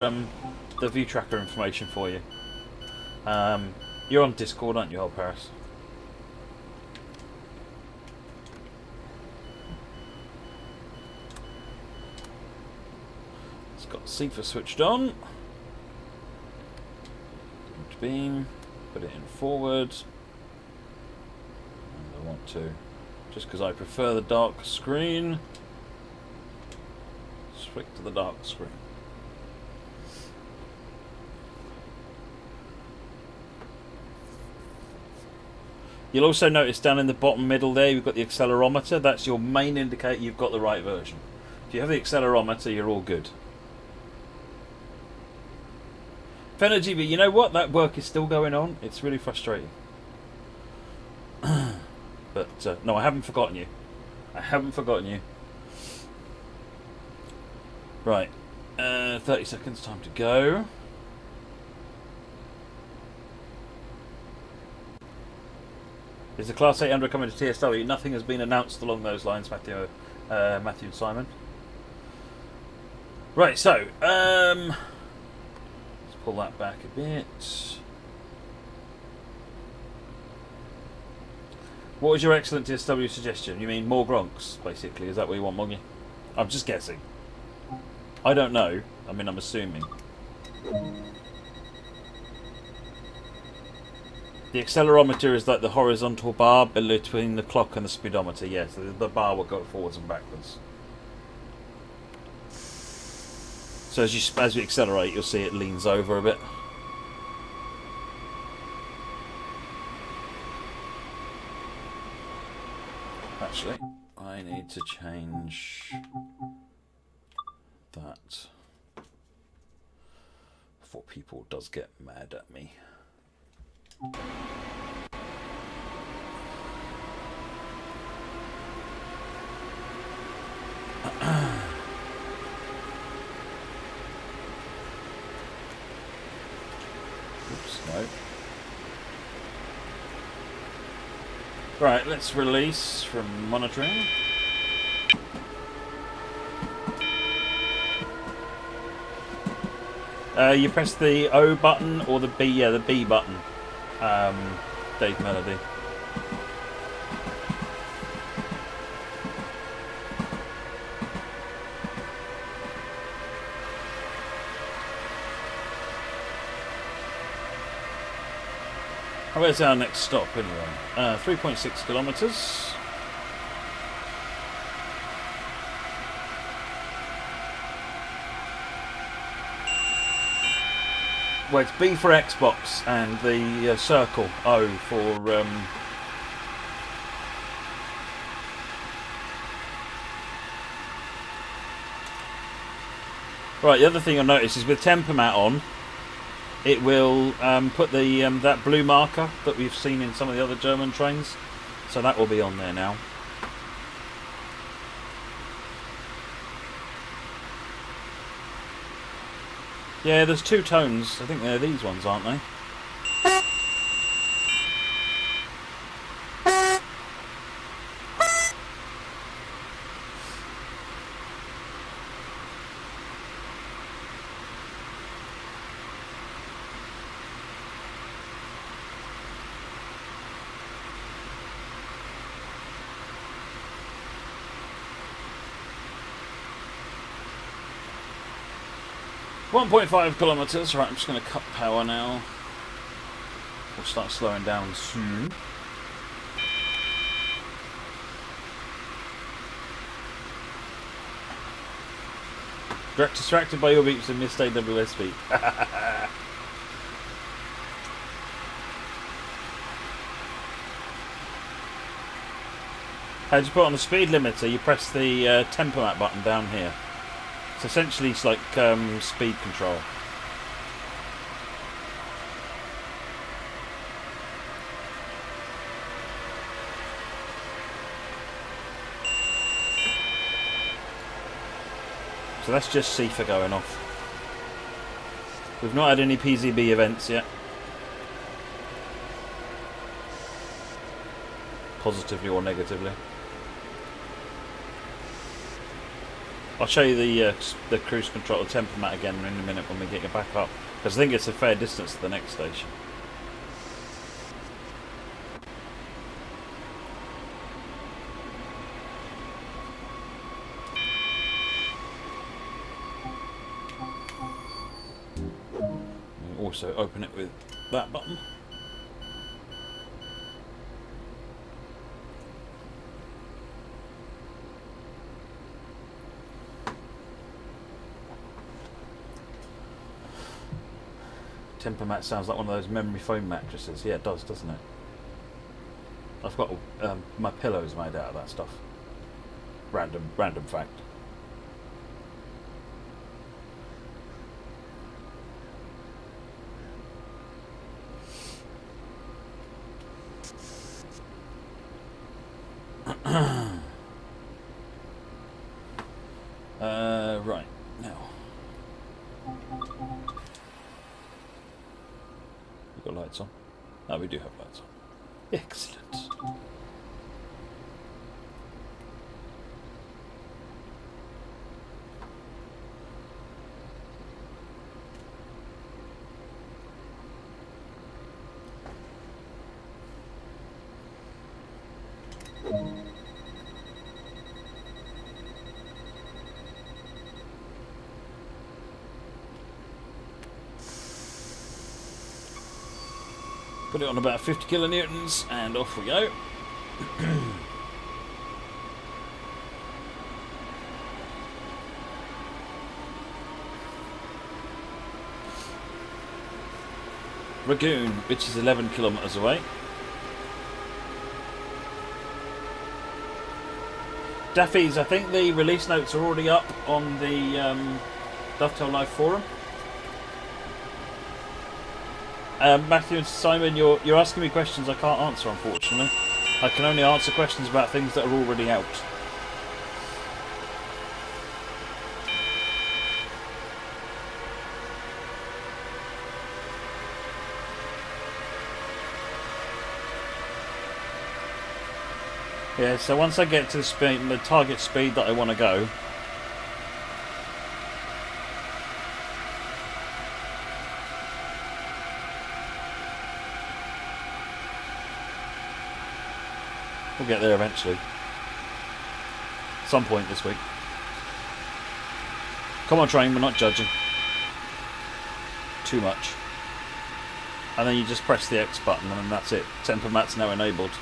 the view tracker information for you. You're on Discord, aren't you, old Paris? It's got CFA switched on. Beam, put it in forward. And I want to, just because I prefer the dark screen, switch to the dark screen. You'll also notice down in the bottom middle there, you've got the accelerometer. That's your main indicator you've got the right version. If you have the accelerometer, you're all good. Fenergy, but you know what? That work is still going on. It's really frustrating. But no, I haven't forgotten you. I haven't forgotten you. Right. 30 seconds, time to go. Is the Class 800 coming to TSW? Nothing has been announced along those lines, Matthew and Simon. Right, so let's pull that back a bit. What was your excellent TSW suggestion? You mean more Gronks, basically? Is that what you want, Moggy? I'm just guessing. I don't know. I mean, I'm assuming. The accelerometer is like the horizontal bar between the clock and the speedometer. Yes, yeah, so the bar will go forwards and backwards. So as you accelerate, you'll see it leans over a bit. Actually, I need to change that before people does get mad at me. Oops, no. Right, let's release from monitoring. You press the O button or the B, yeah, the B button. Dave Melody. Where's our next stop anyway? 3.6 kilometres. Well, it's B for Xbox and the circle O for Right, the other thing you'll notice is with Tempomat on, it will put the that blue marker that we've seen in some of the other German trains, so that will be on there now. Yeah, there's two tones. I think they're these ones, aren't they? .5 kilometres. Right, I'm just going to cut power now. We'll start slowing down soon. Distracted by your beeps and missed AWS beep. How do you put on the speed limiter? You press the Tempomat button down here. So essentially it's like speed control. So that's just CFA going off. We've not had any PZB events yet. Positively or negatively. I'll show you the cruise control, the temper mat again in a minute when we get it back up, because I think it's a fair distance to the next station. We also open it with that button. Temper mat sounds like one of those memory foam mattresses. Yeah, it does, doesn't it? I've got my pillows made out of that stuff. Random fact. Right now. We've got lights on. Oh, we do have lights on. Excellent. Put it on about 50 kilonewtons and off we go. Ragoon, which is 11 kilometers away. Daffy's, I think the release notes are already up on the Dovetail Live forum. Matthew and Simon, you're asking me questions I can't answer, unfortunately. I can only answer questions about things that are already out. Yeah, so once I get to the speed, the target speed that I want to go, we'll get there eventually. Some point this week. Come on, train, we're not judging. Too much. And then you just press the X button and that's it. Temper mat's now enabled.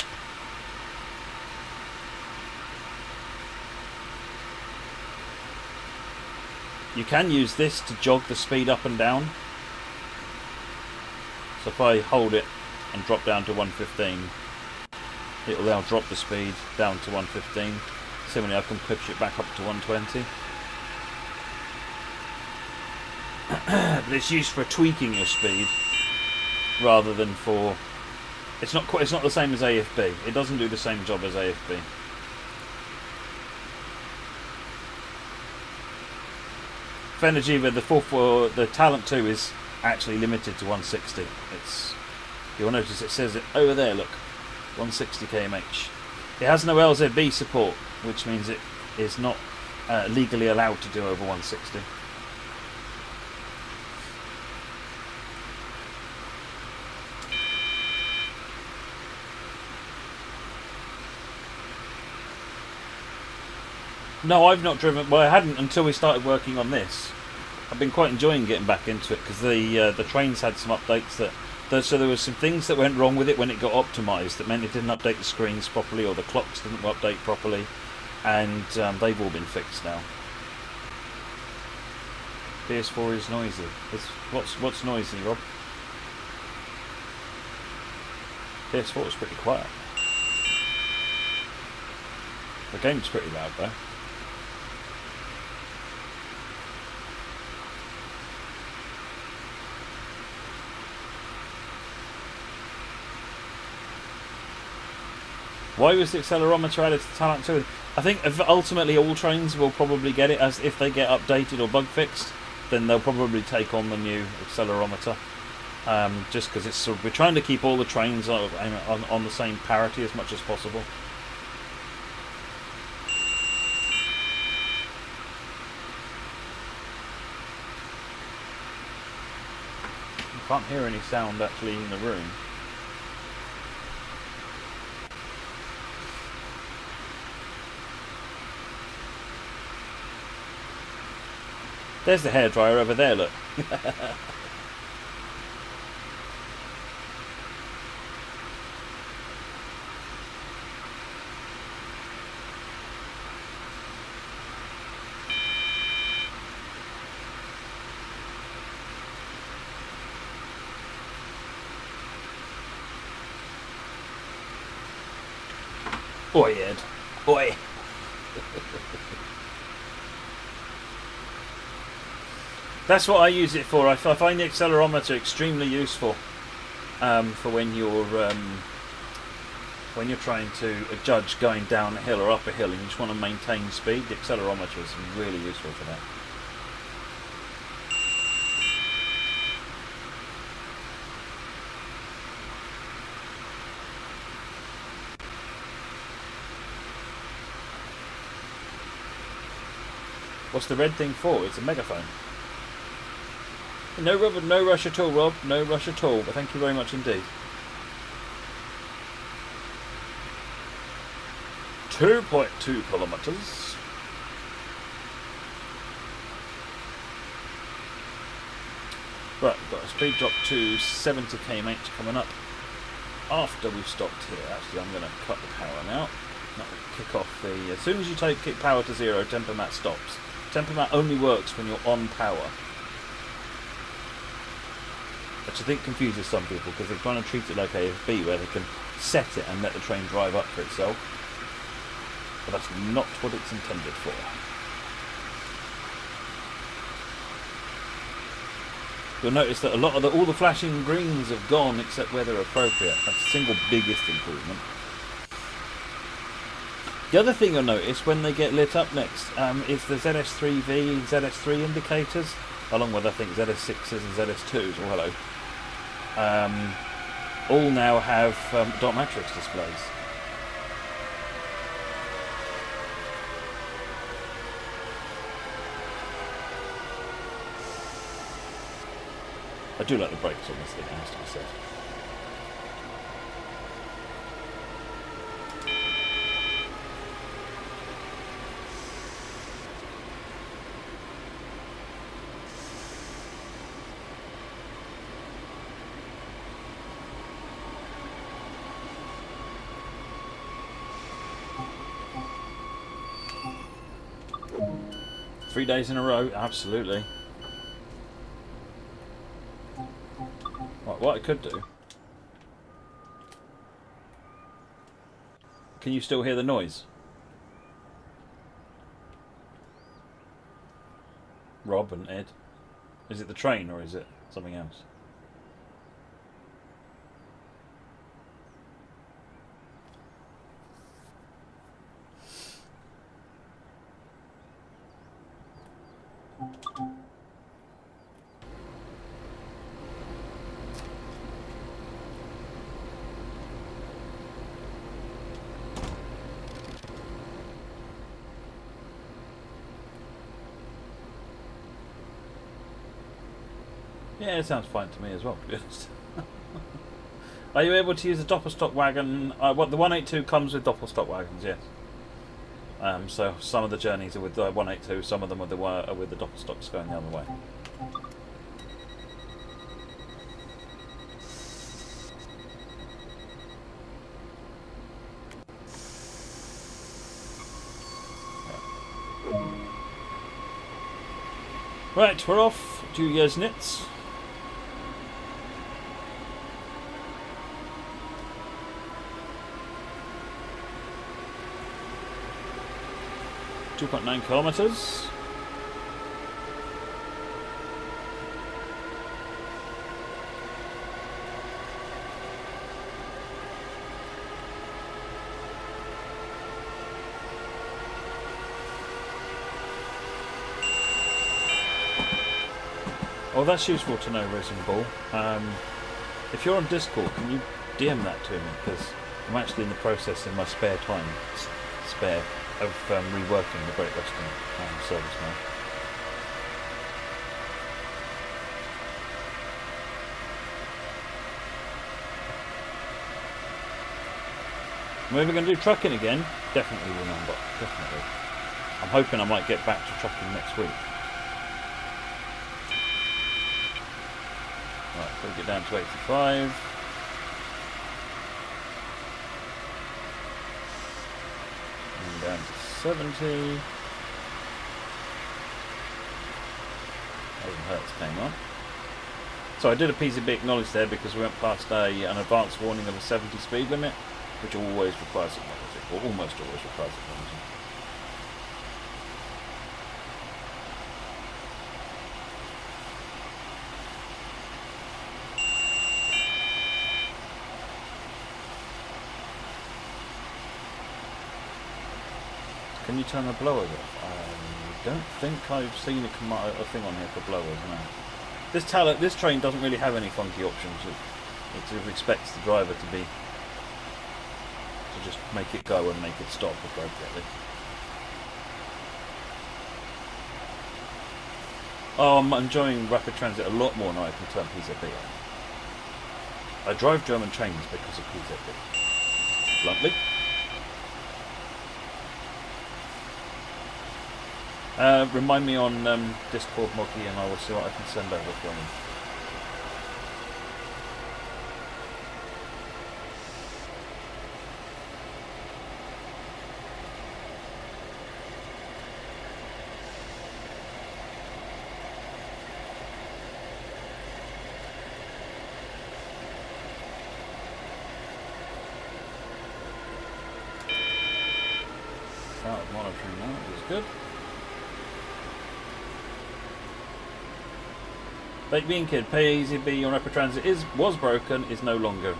You can use this to jog the speed up and down. So if I hold it and drop down to 115, it will now drop the speed down to 115. Similarly, I can push it back up to 120. But it's used for tweaking your speed rather than for. It's not the same as AFB. It doesn't do the same job as AFB. Fenergiva, the Talent 2 is actually limited to 160. You'll notice it says it over there. Look. 160 kmh. It has no LZB support, which means it is not legally allowed to do over 160. No, I've not driven. Well, I hadn't until we started working on this. I've been quite enjoying getting back into it because the trains had some updates so there were some things that went wrong with it when it got optimised that meant it didn't update the screens properly or the clocks didn't update properly, and they've all been fixed now. PS4 is noisy. What's noisy, Rob? PS4 is pretty quiet. The game's pretty loud though. Why was the accelerometer added to Talent 2? I think ultimately all trains will probably get it, as if they get updated or bug fixed, then they'll probably take on the new accelerometer. Just because we're trying to keep all the trains on the same parity as much as possible. Can't hear any sound actually in the room. There's the hairdryer over there, look. Oi, Ed. Oi. That's what I use it for. I find the accelerometer extremely useful for when you're trying to judge going down a hill or up a hill and you just want to maintain speed. The accelerometer is really useful for that. What's the red thing for? It's a megaphone. No, Rob, no rush at all, Rob. No rush at all. But thank you very much indeed. 2.2 kilometres. Right, we've got a speed drop to 70 km/h coming up after we've stopped here. Actually, I'm going to cut the power now. That will kick off the... As soon as you kick power to 0, temper mat stops. Temper mat only works when you're on power. Which I think confuses some people because they're trying to treat it like AFB where they can set it and let the train drive up for itself. But that's not what it's intended for. You'll notice that a lot of all the flashing greens have gone except where they're appropriate. That's the single biggest improvement. The other thing you'll notice when they get lit up next is the ZS3V and ZS3 indicators, along with I think ZS6s and ZS2s. Oh, hello. All now have dot matrix displays. I do like the brakes on this thing, it has to be said. Three days in a row, absolutely. Right, what I could do... Can you still hear the noise? Rob and Ed? Is it the train or is it something else? Yeah, it sounds fine to me as well, to be honest. Are you able to use a Doppelstock wagon? What the 182 comes with Doppelstock wagons, yes. So some of the journeys are with the 182, some of them are with the Doppelstocks going the other way. Right, we're off to Jesnitz. .9 kilometers. Oh, that's useful to know, Racing Ball. If you're on Discord, can you DM that to me? Because I'm actually in the process in my spare time, of reworking the Great Western service now. Am I ever going to do trucking again? Definitely remember. Definitely. I'm hoping I might get back to trucking next week. Right, so we get down to 85. And down to 70. Hertz came on. So I did a PCB acknowledge there because we went past an advance warning of a 70 speed limit, which always requires technology, or almost always requires technology. Can you turn the blowers off? I don't think I've seen a thing on here for blowers, no. This train doesn't really have any funky options. It expects the driver to just make it go and make it stop appropriately. Oh, I'm enjoying rapid transit a lot more now I can turn PZB on. I drive German trains because of PZB. Bluntly. Remind me on Discord, Moggy, and I will see what I can send over for you. Start monitoring that, is good. Baked Bean Kid, PZB on Rapid Transit was broken, is no longer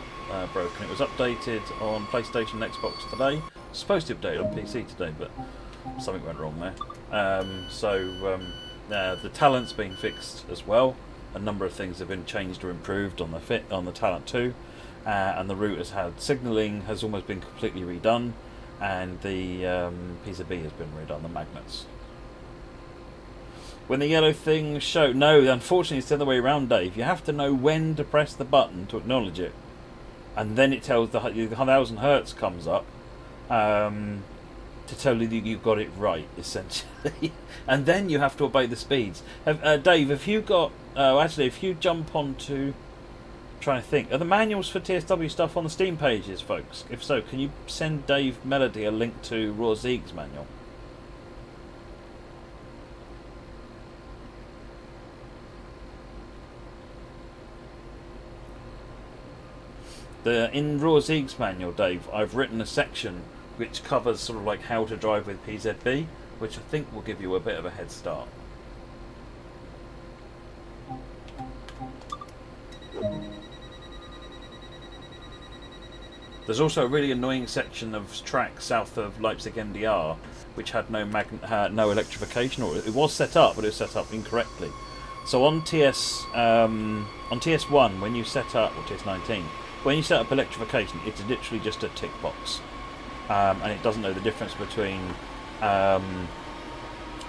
broken. It was updated on PlayStation and Xbox today. It's supposed to update on PC today, but something went wrong there. The talent's been fixed as well. A number of things have been changed or improved on the talent too, and the route has had signalling has almost been completely redone, and the PZB has been redone. The magnets. When the yellow thing show... No, unfortunately it's the other way around, Dave. You have to know when to press the button to acknowledge it. And then it tells the 1000 Hertz comes up to tell you that you've got it right, essentially. And then you have to obey the speeds. Dave, have you got... actually, if you jump onto... I'm trying to think. Are the manuals for TSW stuff on the Steam pages, folks? If so, can you send Dave Melody a link to Raw Zeeg's manual? In Raw Zeeg's manual, Dave, I've written a section which covers sort of like how to drive with PZB, which I think will give you a bit of a head start. There's also a really annoying section of track south of Leipzig MDR, which had no electrification, or it was set up, but it was set up incorrectly. So on TS1, when you set up, or TS19. When you set up electrification, it's literally just a tick box, and it doesn't know the difference between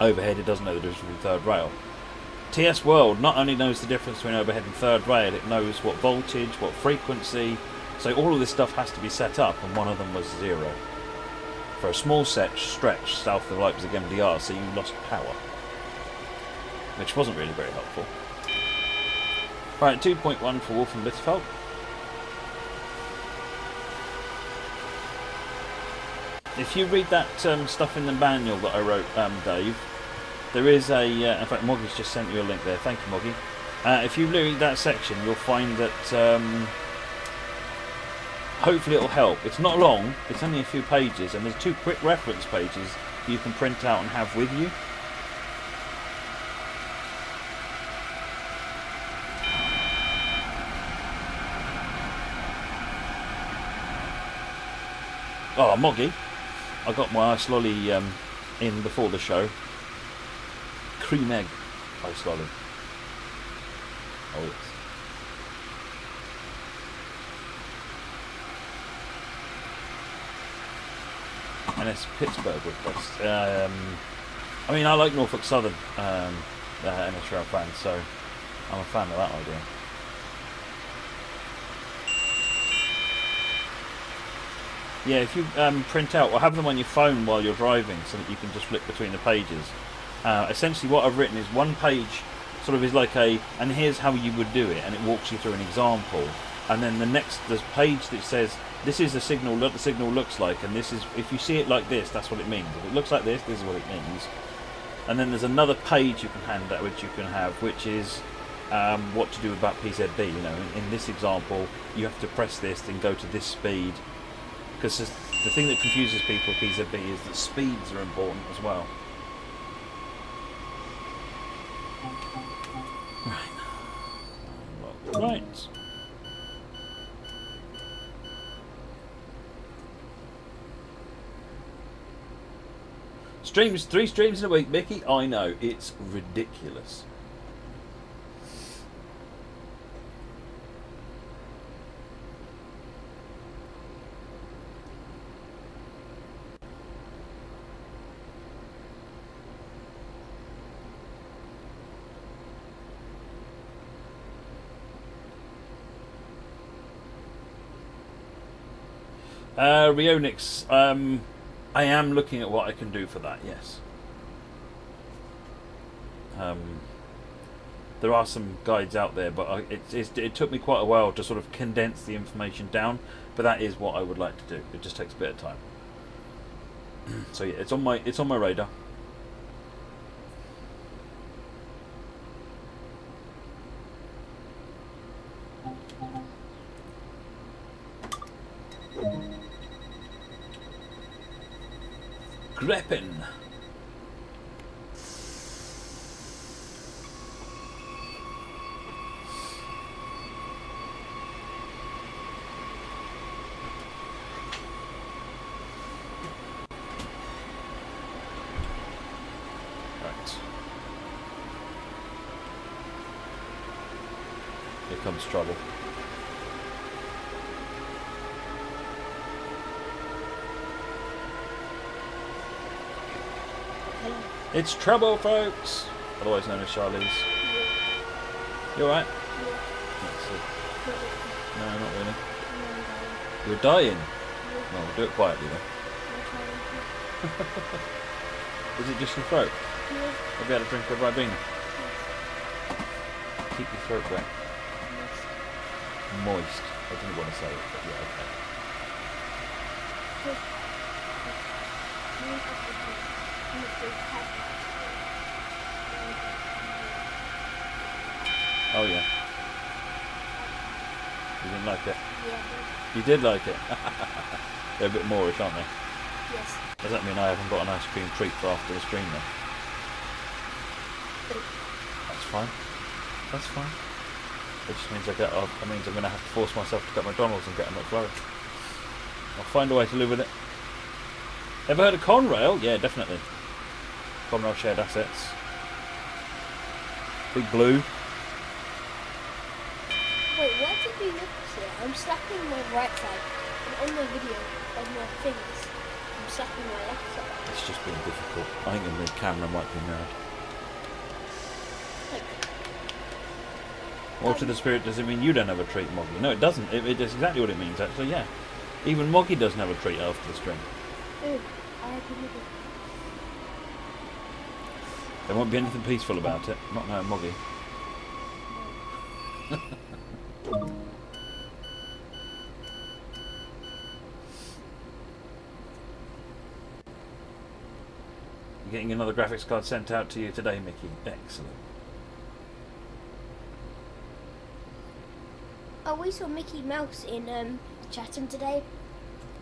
overhead. It doesn't know the difference between third rail. TS World not only knows the difference between overhead and third rail, it knows what voltage, what frequency. So all of this stuff has to be set up, and one of them was 0 for a small stretch south of Leipzig MDR. So you lost power, which wasn't really very helpful. Right, 2.1 for Wolf and Bitterfeld. If you read that stuff in the manual that I wrote, Dave, there is a... in fact, Moggy's just sent you a link there. Thank you, Moggy. If you read that section, you'll find that hopefully it'll help. It's not long. It's only a few pages, and there's 2 quick reference pages you can print out and have with you. Oh, Moggy. I got my ice lolly in before the show. Cream egg ice lolly. Oh yes. And it's Pittsburgh request. I mean, I like Norfolk Southern NSRL fans, so I'm a fan of that idea. Yeah, if you print out or have them on your phone while you're driving so that you can just flick between the pages. Essentially what I've written is one page sort of is like and here's how you would do it, and it walks you through an example. And then there's page that says, this is the signal, what the signal looks like, and this is, if you see it like this, that's what it means. If it looks like this is what it means. And then there's another page you can hand out, which you can have, which is what to do about PZB. You know, in this example, you have to press this, then go to this speed. Because the thing that confuses people with PZB is that speeds are important as well. Right. Streams, 3 streams in a week, Mickey. I know, it's ridiculous. Rionix, I am looking at what I can do for that, yes. There are some guides out there, but it took me quite a while to sort of condense the information down, but that is what I would like to do. It just takes a bit of time. So yeah, it's on my radar. Greppin. Right. Here comes trouble. It's trouble, folks. Otherwise known as Charlize. Yeah. You alright? Yeah. No, not really. No, you're dying? Yeah. No, we'll do it quietly then. Is it just your throat? Yeah. Have you had a drink of Ribena? Yes. Keep your throat wet. Moist. Moist. I didn't want to say it, but yeah, okay. Oh yeah. You didn't like it? Yeah. You did like it? They're a bit Moorish, aren't they? Yes. Does that mean I haven't got an ice cream treat for after the stream then? That's fine. That's fine. It just means that means I'm going to have to force myself to go to McDonald's and get a McFlurry. I'll find a way to live with it. Ever heard of Conrail? Yeah, definitely. Conrail Shared Assets. Big Blue. Wait, what did you notice here? I'm slapping my right side, and on the video, on my fingers, I'm slapping my left side. It's just been difficult. I think the camera might be mad. More to the spirit, does it mean you don't have a treat, Moggy? No, it doesn't. It is exactly what it means, actually, yeah. Even Moggy doesn't have a treat after the stream. Ooh, I have a niggle. There won't be anything peaceful about it. Not knowing Moggy. You're getting another graphics card sent out to you today, Mickey. Excellent. Oh, we saw Mickey Mouse in Chatham today,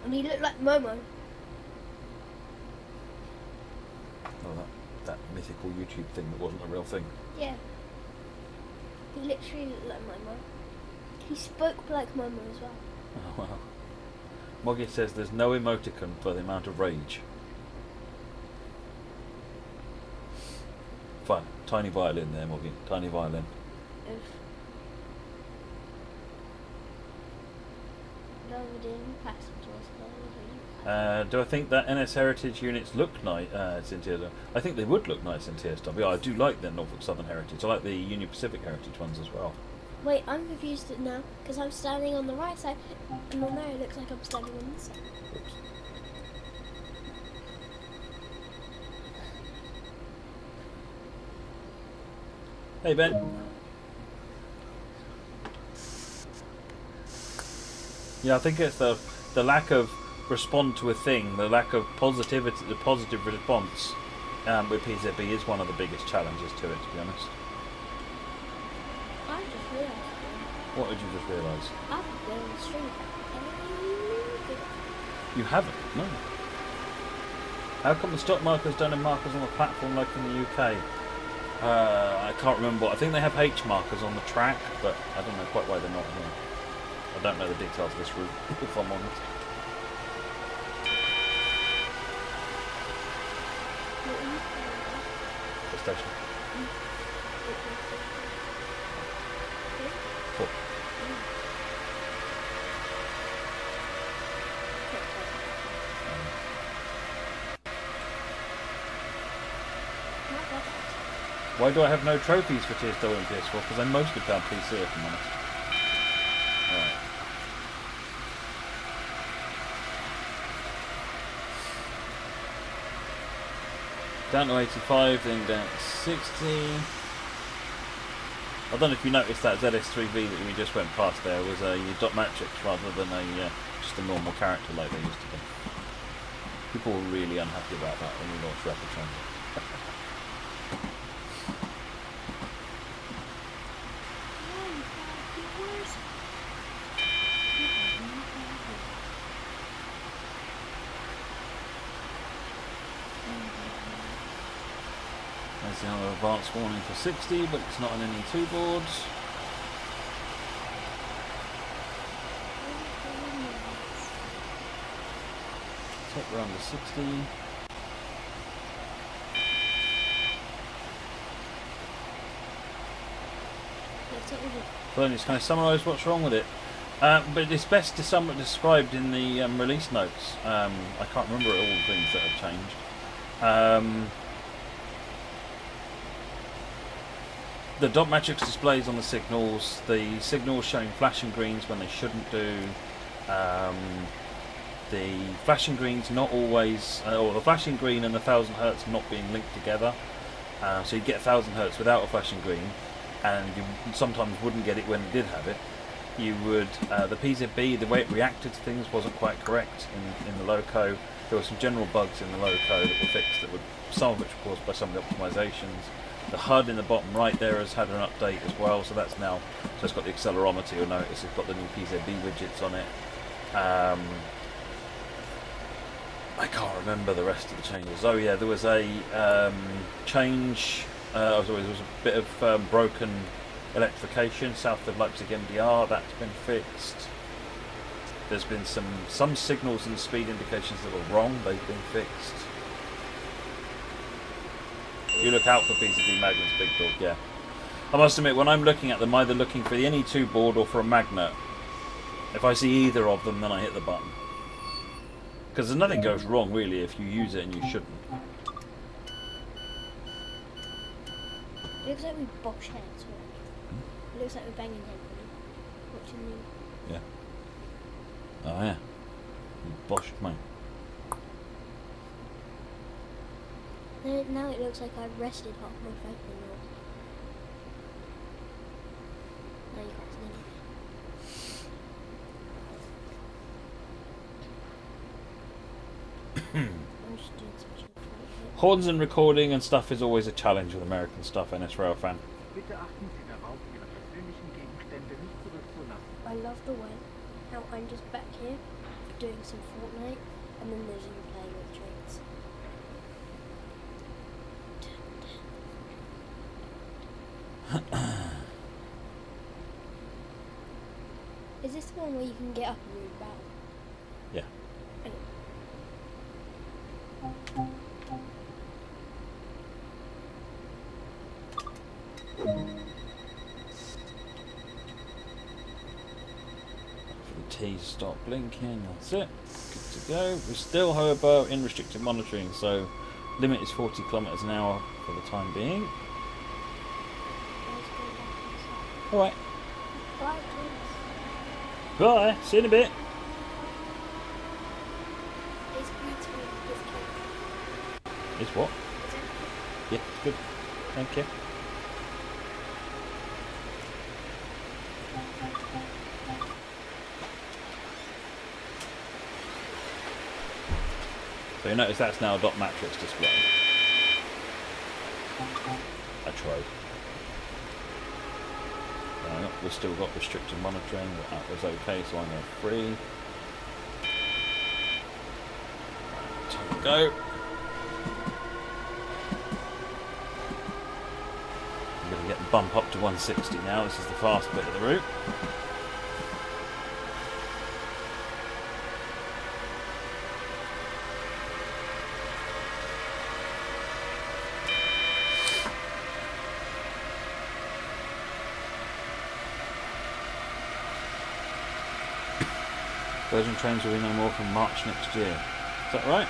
and he looked like Momo. Oh, that mythical YouTube thing that wasn't a real thing. Yeah. He literally looked like Momo. He spoke like Momo as well. Oh, wow. Moggy says there's no emoticon for the amount of rage. Fine. Tiny violin there, Moggy. Tiny violin. Oof. Lowered in passengers. Do I think that NS Heritage units look nice in TSW? I think they would look nice in TSW. I do like the Norfolk Southern Heritage. I like the Union Pacific Heritage ones as well. Wait, I'm confused now because I'm standing on the right side, and on there it looks like I'm standing on this side. Oops. Hey Ben. Yeah, I think it's the lack of respond to a thing, the lack of positivity, the positive response with PZB is one of the biggest challenges to it, to be honest. I just realised. What did you just realise? I haven't been on the street. You haven't? No. How come the stop markers don't have markers on the platform like in the UK? I can't remember. I think they have H markers on the track, but I don't know quite why they're not here. I don't know the details of this route, if I'm honest. The station. Cool. Why do I have no trophies for TSW and PS4? Because I mostly play on PC, if I'm honest. Alright. Down to 85, then down to 60. I don't know if you noticed that ZS3V that we just went past there was a dot matrix rather than a just a normal character like they used to be. People were really unhappy about that when we launched Rapid Transit. There's another advance warning for 60, but it's not on any 2 boards. Take around to 60. Bernie's kind of summarise what's wrong with it. But it's best to somewhat described in the release notes. I can't remember all the things that have changed. The dot matrix displays on the signals showing flashing greens when they shouldn't do. The flashing greens not always, or the flashing green and the 1000 Hz not being linked together. So you get 1000 Hz without a flashing green, and you sometimes wouldn't get it when it did have it. You would, the PZB, the way it reacted to things wasn't quite correct in the loco. There were some general bugs in the loco that were fixed, some of which were caused by some of the optimizations. The HUD in the bottom right there has had an update as well, so that's now, so it's got the accelerometer, you'll notice it's got the new PZB widgets on it. I can't remember the rest of the changes. Oh yeah, there was a change, there was a bit of broken electrification south of Leipzig MDR, that's been fixed. There's been some signals and speed indications that were wrong, they've been fixed. You look out for PCB magnets, big dog, yeah. I must admit, when I'm looking at them, either looking for the NE2 board or for a magnet. If I see either of them, then I hit the button. Because nothing goes wrong, really, if you use it and you shouldn't. It looks like we bosh heads. It looks like we're banging heads. Watching you. Yeah. Oh, yeah. You boshed mate. Now it looks like I've rested half my face in yours. Now you can't see anything. I'm just doing some shit. Horns and recording and stuff is always a challenge with American stuff, NS Rail fan. I love the way how I'm just back here doing some Fortnite, and then there's you playing with trains. Is this the one where you can get up and move back? Yeah. For the T stop blinking, that's it. Good to go. We're still, however, in restricted monitoring, so limit is 40 kilometers an hour for the time being. Alright. Bye, kids. Bye. See you in a bit. It's between this cake. It's what? Is it? Yeah, it's good. Thank you. So you notice that's now a dot matrix display. I tried. We've still got restricted monitoring, but that was okay, so I'm going free. Time to go. I'm going to get the bump up to 160 now. This is the fast bit of the route. Virgin trains will be no more from March next year. Is that right?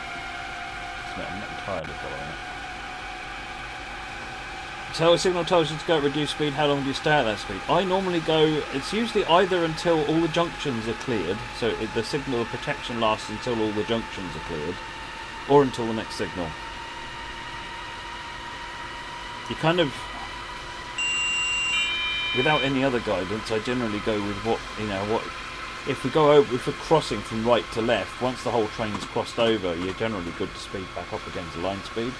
I'm not entirely following it. So a signal tells you to go at reduced speed. How long do you stay at that speed? I normally go, it's usually either until all the junctions are cleared, so the signal of protection lasts until all the junctions are cleared, or until the next signal. You kind of, without any other guidance, I generally go with what, if we go over, if we're crossing from right to left, once the whole train's crossed over, you're generally good to speed back up again to line speed.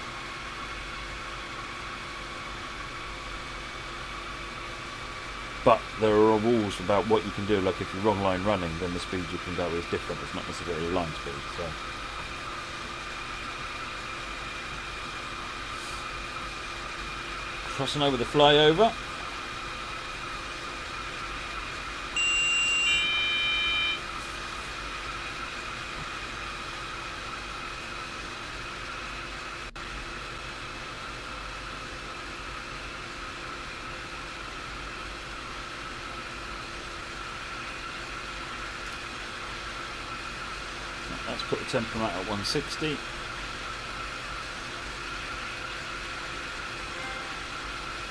But there are rules about what you can do, like if you're wrong line running, then the speed you can go is different, it's not necessarily line speed. So. Crossing over the flyover. Let's put the tempomat at 160.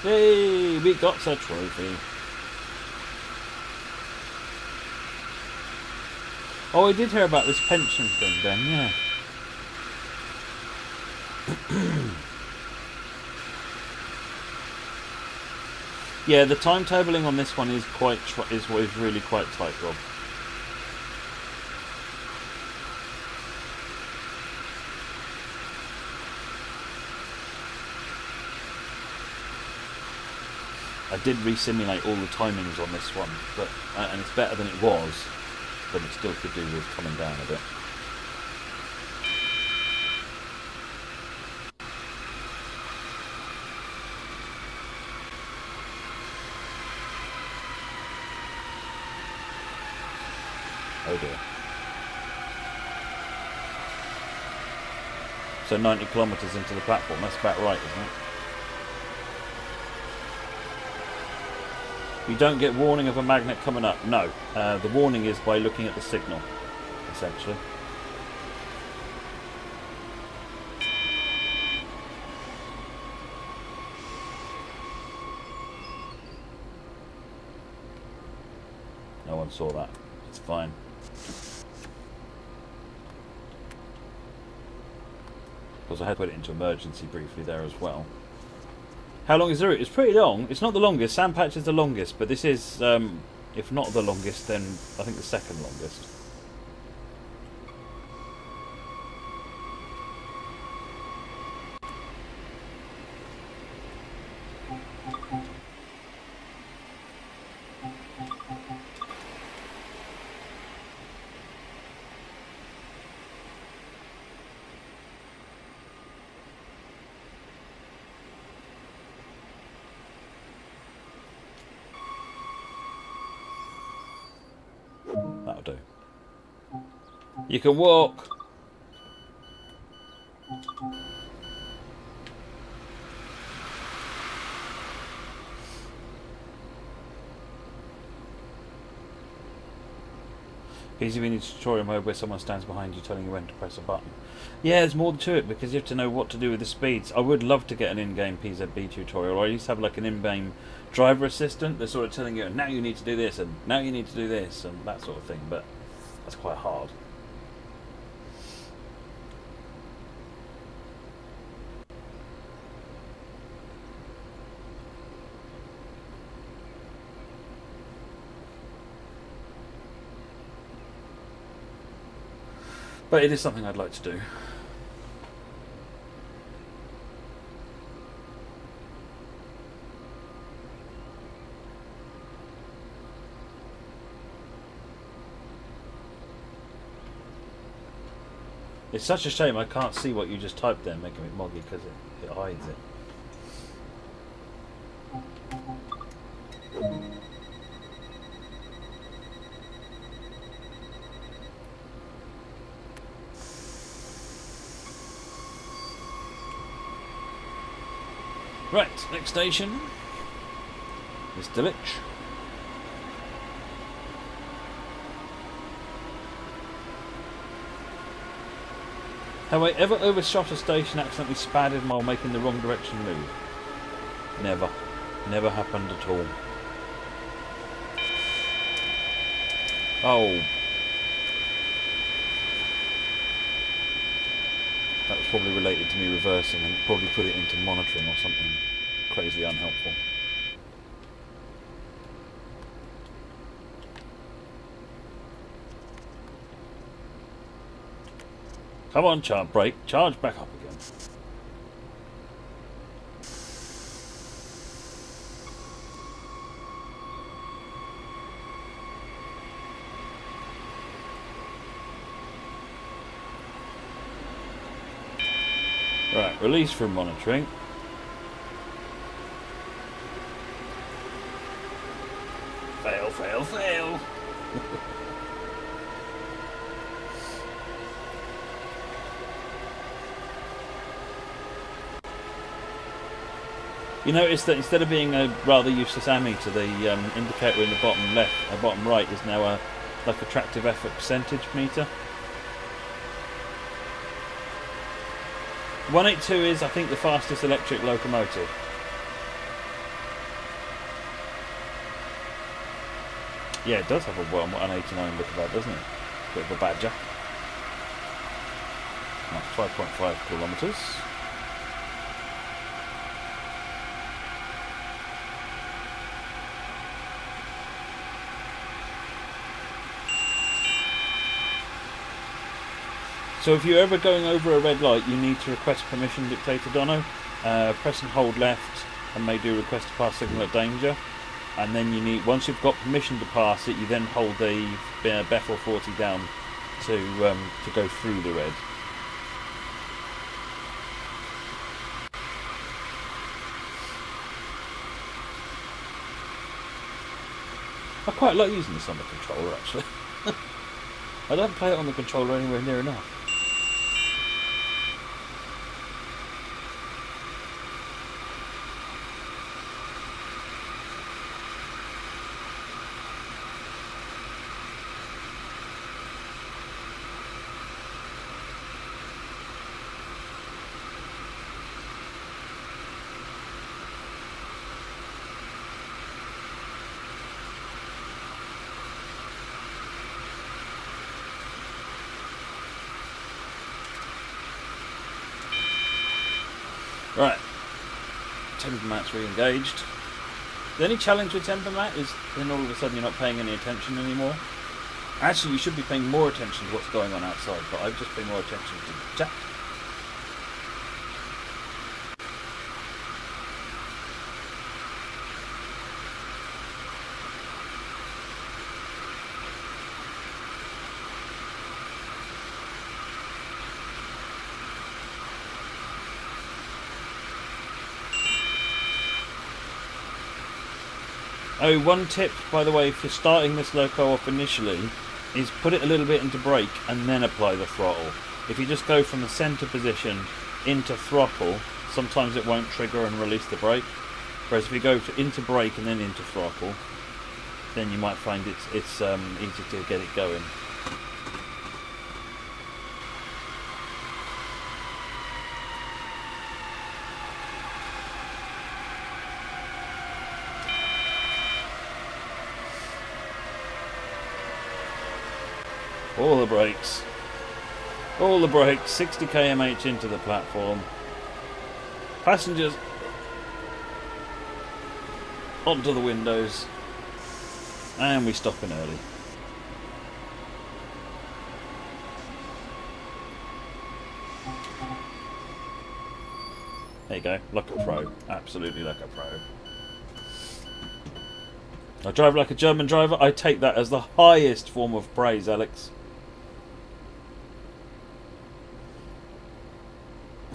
Hey, we got the trophy. Oh, I did hear about this pension thing, Ben, yeah. Yeah, the timetabling on this one is really quite tight, Rob. I did re-simulate all the timings on this one, but and it's better than it was, but it still could do with coming down a bit. Oh dear. So 90 kilometres into the platform, that's about right, isn't it? You don't get warning of a magnet coming up. No. The warning is by looking at the signal, essentially. No one saw that. It's fine. Because I had to put it into emergency briefly there as well. How long is the route? It's pretty long. It's not the longest. Sandpatch is the longest, but this is, if not the longest, then I think the second longest. That'll do. You can walk. PCV needs tutorial mode where someone stands behind you telling you when to press a button. Yeah, there's more to it because you have to know what to do with the speeds. I would love to get an in-game PZB tutorial. Or I used to have like an in-game driver assistant that's sort of telling you, now you need to do this, and now you need to do this, and that sort of thing, but that's quite hard. But it is something I'd like to do. It's such a shame I can't see what you just typed there, making it moggy because it hides it. Right, next station is Dulwich. Have I ever overshot a station, accidentally spadded while making the wrong direction move? Never. Never happened at all. Oh. That was probably related to me reversing and probably put it into monitoring or something crazy unhelpful. Come on, brake, charge back up again. Right, release from monitoring. Fail, fail, fail. You notice that instead of being a rather useless AMI to the indicator in the bottom left, bottom right is now a like a tractive effort percentage meter. 182 is, I think, the fastest electric locomotive. Yeah, it does have a 189 look about, doesn't it? Bit of a badger. Right, 5.5 kilometres. So if you're ever going over a red light, you need to request permission, Dictator Dono. Press and hold left and may do request to pass signal at danger. And then you need, once you've got permission to pass it, you then hold the Bethel 40 down to go through the red. I quite like using this on the controller, actually. I don't play it on the controller anywhere near enough. Right, Tempermat's re-engaged. The only challenge with Tempermat is then all of a sudden you're not paying any attention anymore. Actually, you should be paying more attention to what's going on outside, but I've just paid more attention to the chat. Oh, one tip, by the way, for starting this loco off initially is put it a little bit into brake and then apply the throttle. If you just go from the centre position into throttle, sometimes it won't trigger and release the brake. Whereas if you go into brake and then into throttle, then you might find it's easy to get it going. All the brakes. All the brakes. 60 km/h into the platform. Passengers onto the windows. And we stop in early. There you go. Like a pro. Absolutely like a pro. I drive like a German driver. I take that as the highest form of praise, Alex.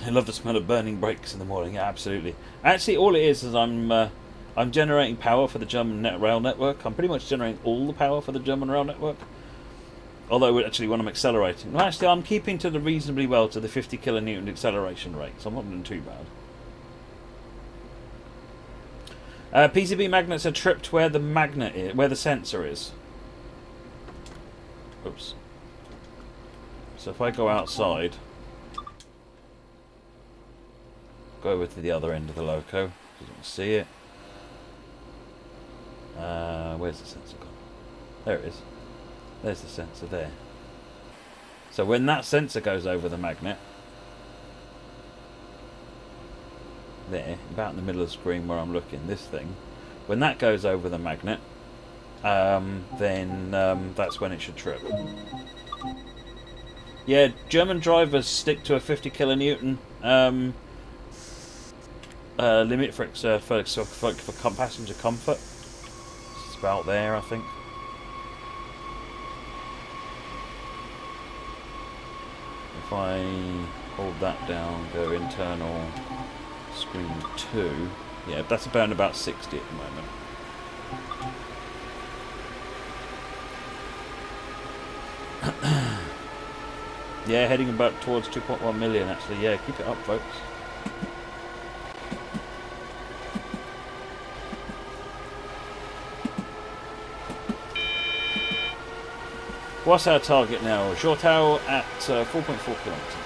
I love the smell of burning brakes in the morning. Yeah, absolutely. Actually, all it is I'm generating power for the German rail network. I'm pretty much generating all the power for the German rail network. Although, actually, when I'm accelerating, well, actually, I'm keeping to the reasonably well to the 50 kilonewton acceleration rate, so I'm not doing too bad. PCB magnets are tripped where the magnet is, where the sensor is. Oops. So if I go outside, go over to the other end of the loco, doesn't see it. Where's the sensor gone? There it is. There's the sensor there. So when that sensor goes over the magnet, there, about in the middle of the screen where I'm looking, this thing, when that goes over the magnet, then that's when it should trip. Yeah, German drivers stick to a 50 kilonewton limit for passenger comfort. It's about there, I think. If I hold that down, go internal, screen 2, yeah, that's about 60 at the moment. Yeah, heading about towards 2.1 million actually. Yeah, keep it up, folks. What's our target now? Shortau at 4.4 kilometers.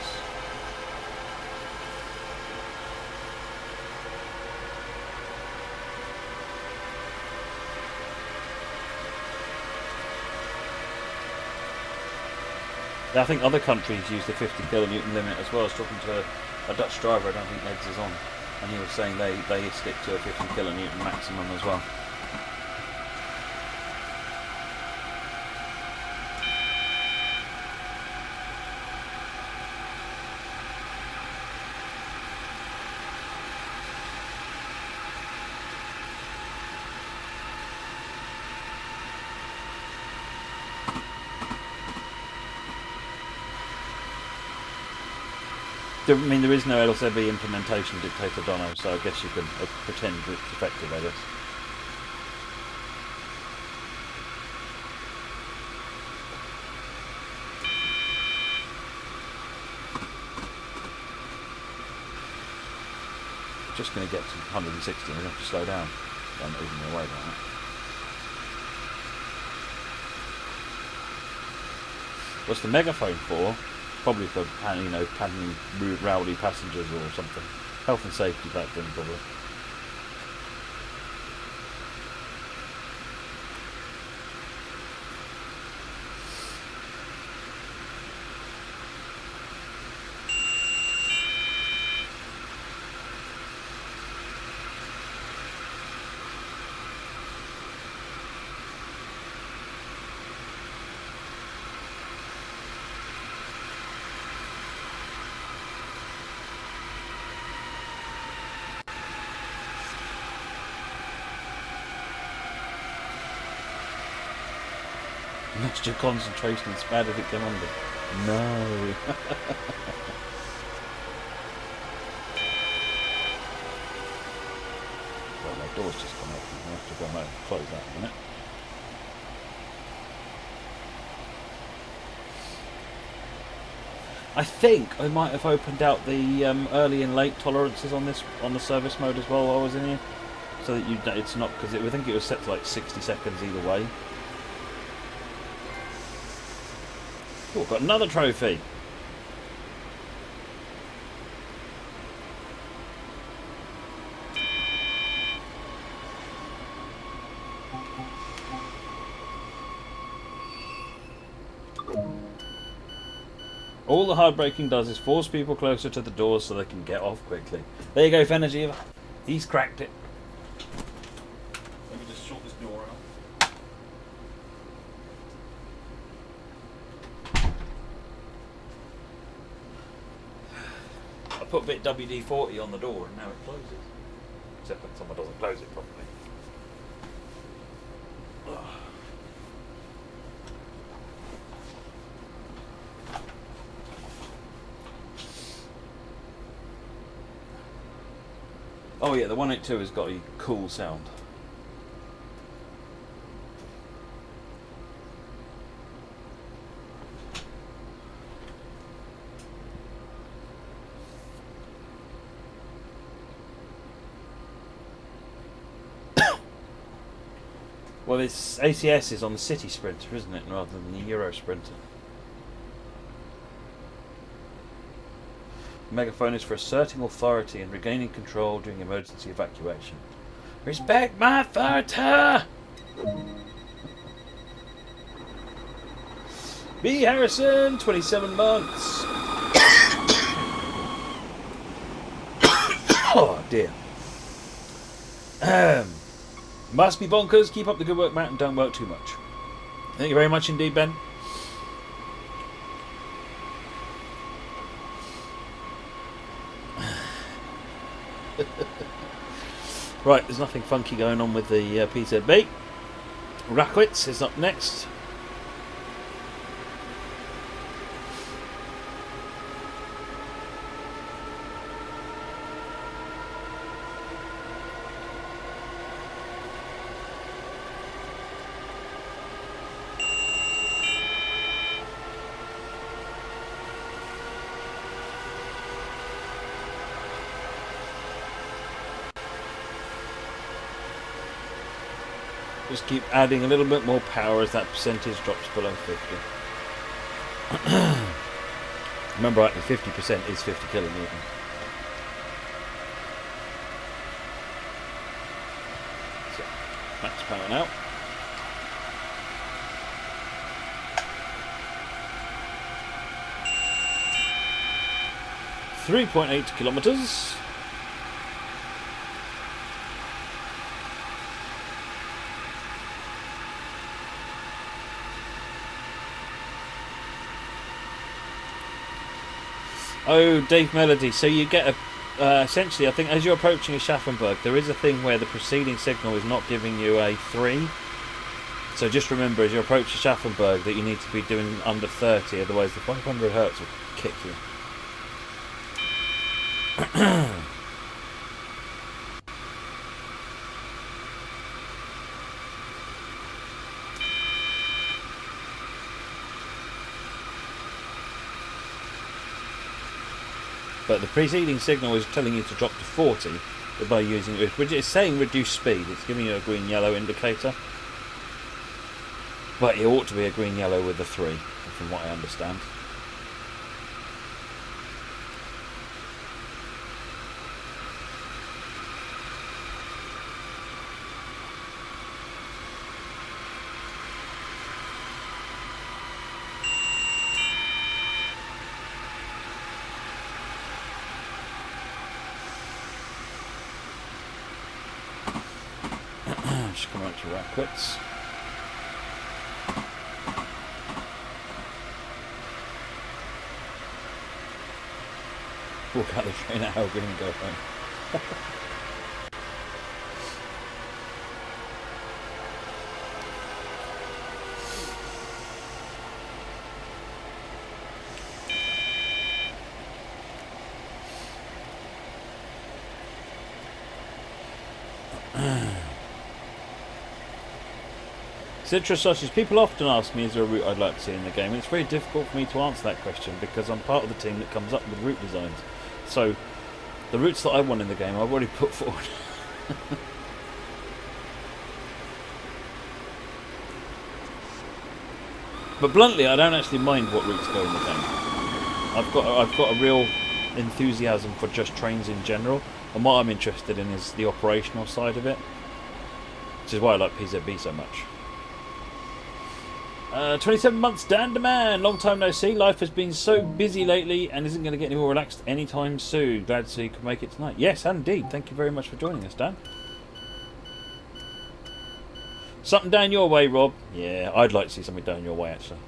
Yeah, I think other countries use the 50 kilonewton limit as well. I was talking to a Dutch driver, I don't think Eds is on, and he was saying they stick to a 50 kilonewton maximum as well. I mean, there is no LSB implementation dictator Dono, so I guess you can pretend that it's effective, I guess. Just going to get to 160, we're going to have to slow down. I'm not even going to worry about that. What's the megaphone for? Probably for, you know, panning rowdy passengers or something. Health and safety type thing, probably. Lost your concentration and spattered it come under. No. Well, my door's just come open. I have to go and close that in a minute. I think I might have opened out the early and late tolerances on the service mode as well while I was in here, so that it's not, because I think it was set to like 60 seconds either way. Oh, got another trophy. All the hard braking does is force people closer to the doors so they can get off quickly. There you go, Fenergiva. He's cracked it. Let me just sort this door out. I put a bit WD-40 on the door and now it closes. Except when someone doesn't close it properly. Oh yeah, the 182 has got a cool sound. Well, this ACS is on the City Sprinter, isn't it, rather than the Euro Sprinter. Megaphone is for asserting authority and regaining control during emergency evacuation. Respect my authority! B. Harrison, 27 months. Oh dear. Must be bonkers. Keep up the good work, Matt, and don't work too much. Thank you very much indeed, Ben. Right, there's nothing funky going on with the PZB. Gaschwitz is up next. Just keep adding a little bit more power as that percentage drops below 50. Remember rightly, 50% is 50 kilonewton. So, max power now. .8 kilometers. Oh, Dave Melody. So you get a essentially, I think, as you're approaching a Schaffenberg, there is a thing where the preceding signal is not giving you a 3. So just remember, as you approach a Schaffenberg, that you need to be doing under 30, otherwise the 500 hertz will kick you. But the preceding signal is telling you to drop to 40 by using it. It's saying reduce speed. It's giving you a green-yellow indicator. But it ought to be a green-yellow with the 3, from what I understand. Just come out to Gaschwitz. Walk out the train at Helgren and go home. Citrus sausage. People often ask me, is there a route I'd like to see in the game? And it's very difficult for me to answer that question because I'm part of the team that comes up with route designs. So the routes that I want in the game I've already put forward. But bluntly, I don't actually mind what routes go in the game. I've got a real enthusiasm for just trains in general, and what I'm interested in is the operational side of it, which is why I like PZB so much. 27 months, Dan the Man. Long time no see. Life has been so busy lately and isn't going to get any more relaxed anytime soon. Glad to see you could make it tonight. Yes, indeed. Thank you very much for joining us, Dan. Something down your way, Rob. Yeah, I'd like to see something down your way, actually.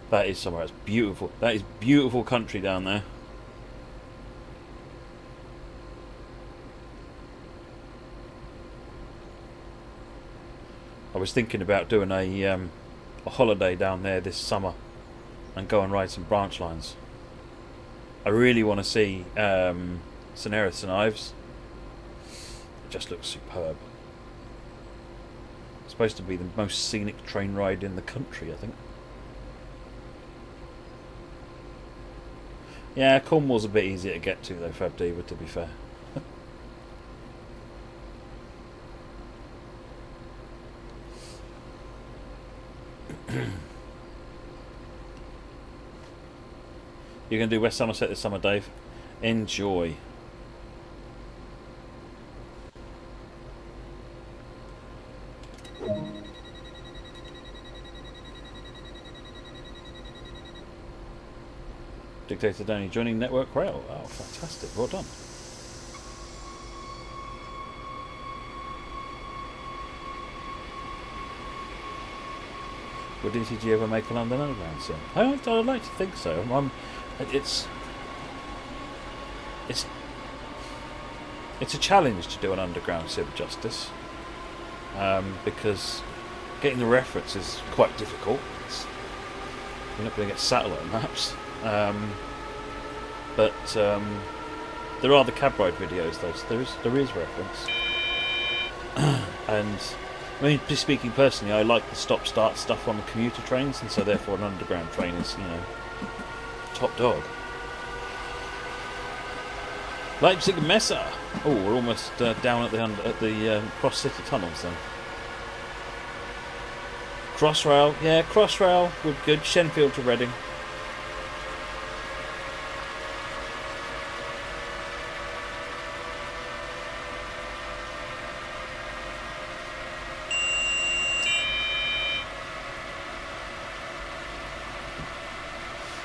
That is somewhere that's beautiful. That is beautiful country down there. I was thinking about doing a holiday down there this summer and go and ride some branch lines. I really want to see St Erith and Ives. It just looks superb. It's supposed to be the most scenic train ride in the country, I think. Yeah, Cornwall's a bit easier to get to though, Fab Diva, to be fair. You're going to do West Somerset this summer, Dave. Enjoy. Dictator Danny joining Network Rail. Oh, fantastic. Well done. Would DTG ever make a London Underground soon? I'd like to think so. It's a challenge to do an underground sim justice, because getting the reference is quite difficult. You're not going to get satellite maps, but there are the cab ride videos though, so there is reference. And I mean, just speaking personally, I like the stop-start stuff on the commuter trains, and so therefore an underground train is, you know, top dog. Leipzig Messe. Oh, we're almost down at the Cross City tunnels then. Crossrail, yeah, Crossrail would be good. Shenfield to Reading.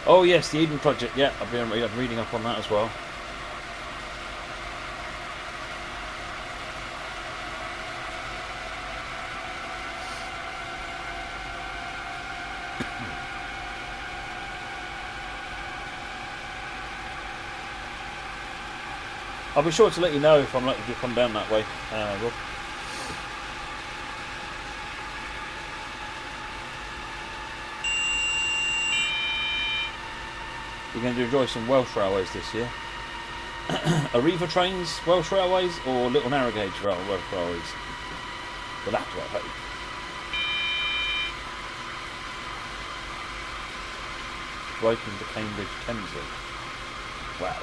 Oh yes, the Eden Project. Yeah, I've been reading up on that as well. I'll be sure to let you know if I'm likely to come down that way, Rob. You're going to enjoy some Welsh railways this year. Arriva trains, Welsh railways, or little narrow gauge Welsh railways? The latter, I hope. Brighton to Cambridge, Thameslink. Wow.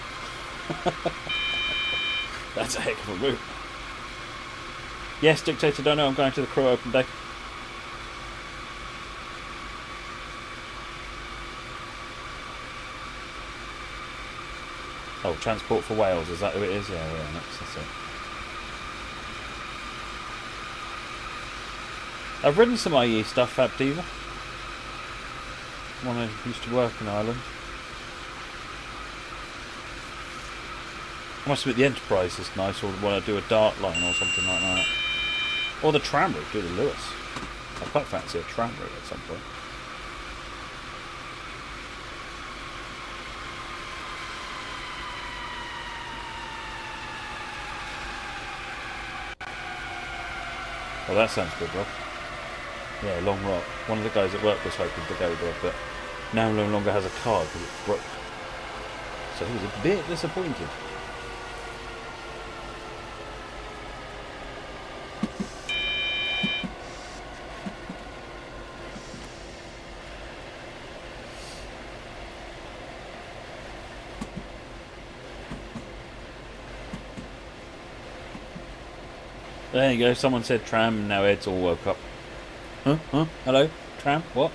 That's a heck of a route. Yes, Dictator, don't know, I'm going to the Crew Open Day. Oh, Transport for Wales, is that who it is? Yeah, that's it. I've written some IE stuff, Fab Diva. When I used to work in Ireland. I must admit the Enterprise is nice, or when I do a Dart line or something like that. Or the tram route, do the Lewis. I quite fancy a tram route at some point. Well, that sounds good, Rob. Yeah, Long Rock. One of the guys at work was hoping to go there, but now no longer has a car because it's broke. So he was a bit disappointed. There you go, someone said tram and now Ed's all woke up. Huh? Hello? Tram? What?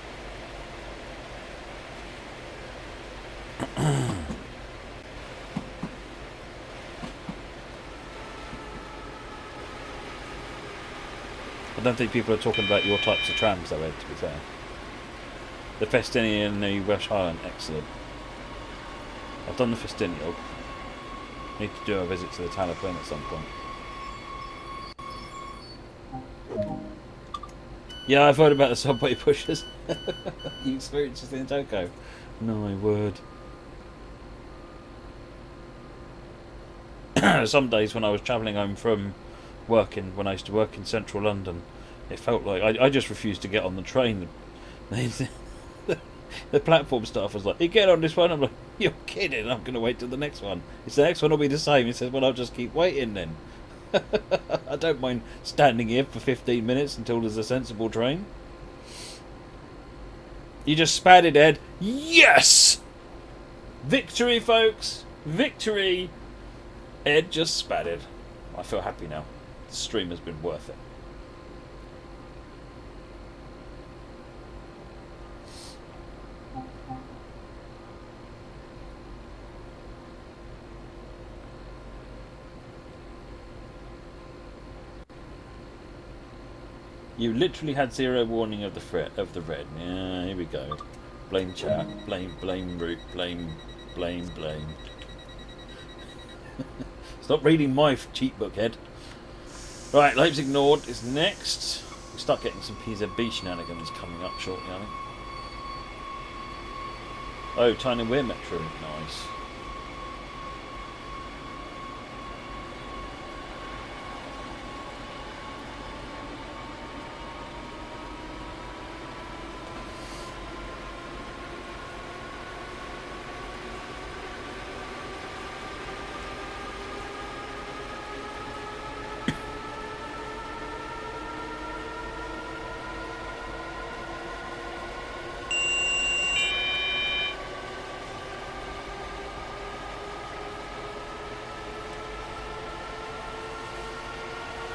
I don't think people are talking about your types of trams though, Ed, to be fair. The Festiniog and the Welsh Highland, excellent. I've done the Festiniog. Need to do a visit to the Talapin at some point. Yeah, I've heard about the subway pushers. You experienced this in Toko? No, my word. Some days when I was travelling home from working, when I used to work in central London, it felt like I just refused to get on the train. The platform staff was like, "You get on this one." I'm like, "You're kidding, I'm going to wait till the next one. It's the next one will be the same." He says, "Well, I'll just keep waiting then." I don't mind standing here for 15 minutes until there's a sensible train. You just spatted, Ed. Yes! Victory, folks! Victory! Ed just spatted. I feel happy now. The stream has been worth it. You literally had zero warning of the red. Yeah, here we go. Blame chat. Blame root. Blame. Stop reading my cheat book, Ed. Right, Leipzig Nord is next. We start getting some PZB shenanigans coming up shortly, I think. Oh, Tiny Weir Metro. Nice.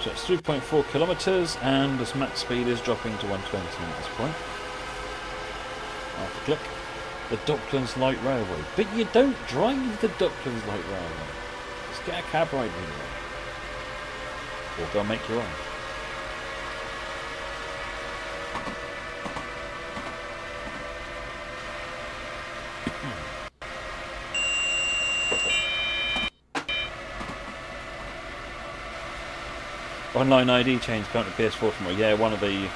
So it's 3.4 kilometres, and this max speed is dropping to 120 at this point. After click. The Docklands Light Railway. But you don't drive the Docklands Light Railway. Just get a cab ride with you. Or go make your own. Online ID change coming to PS4 tomorrow. Yeah, one of the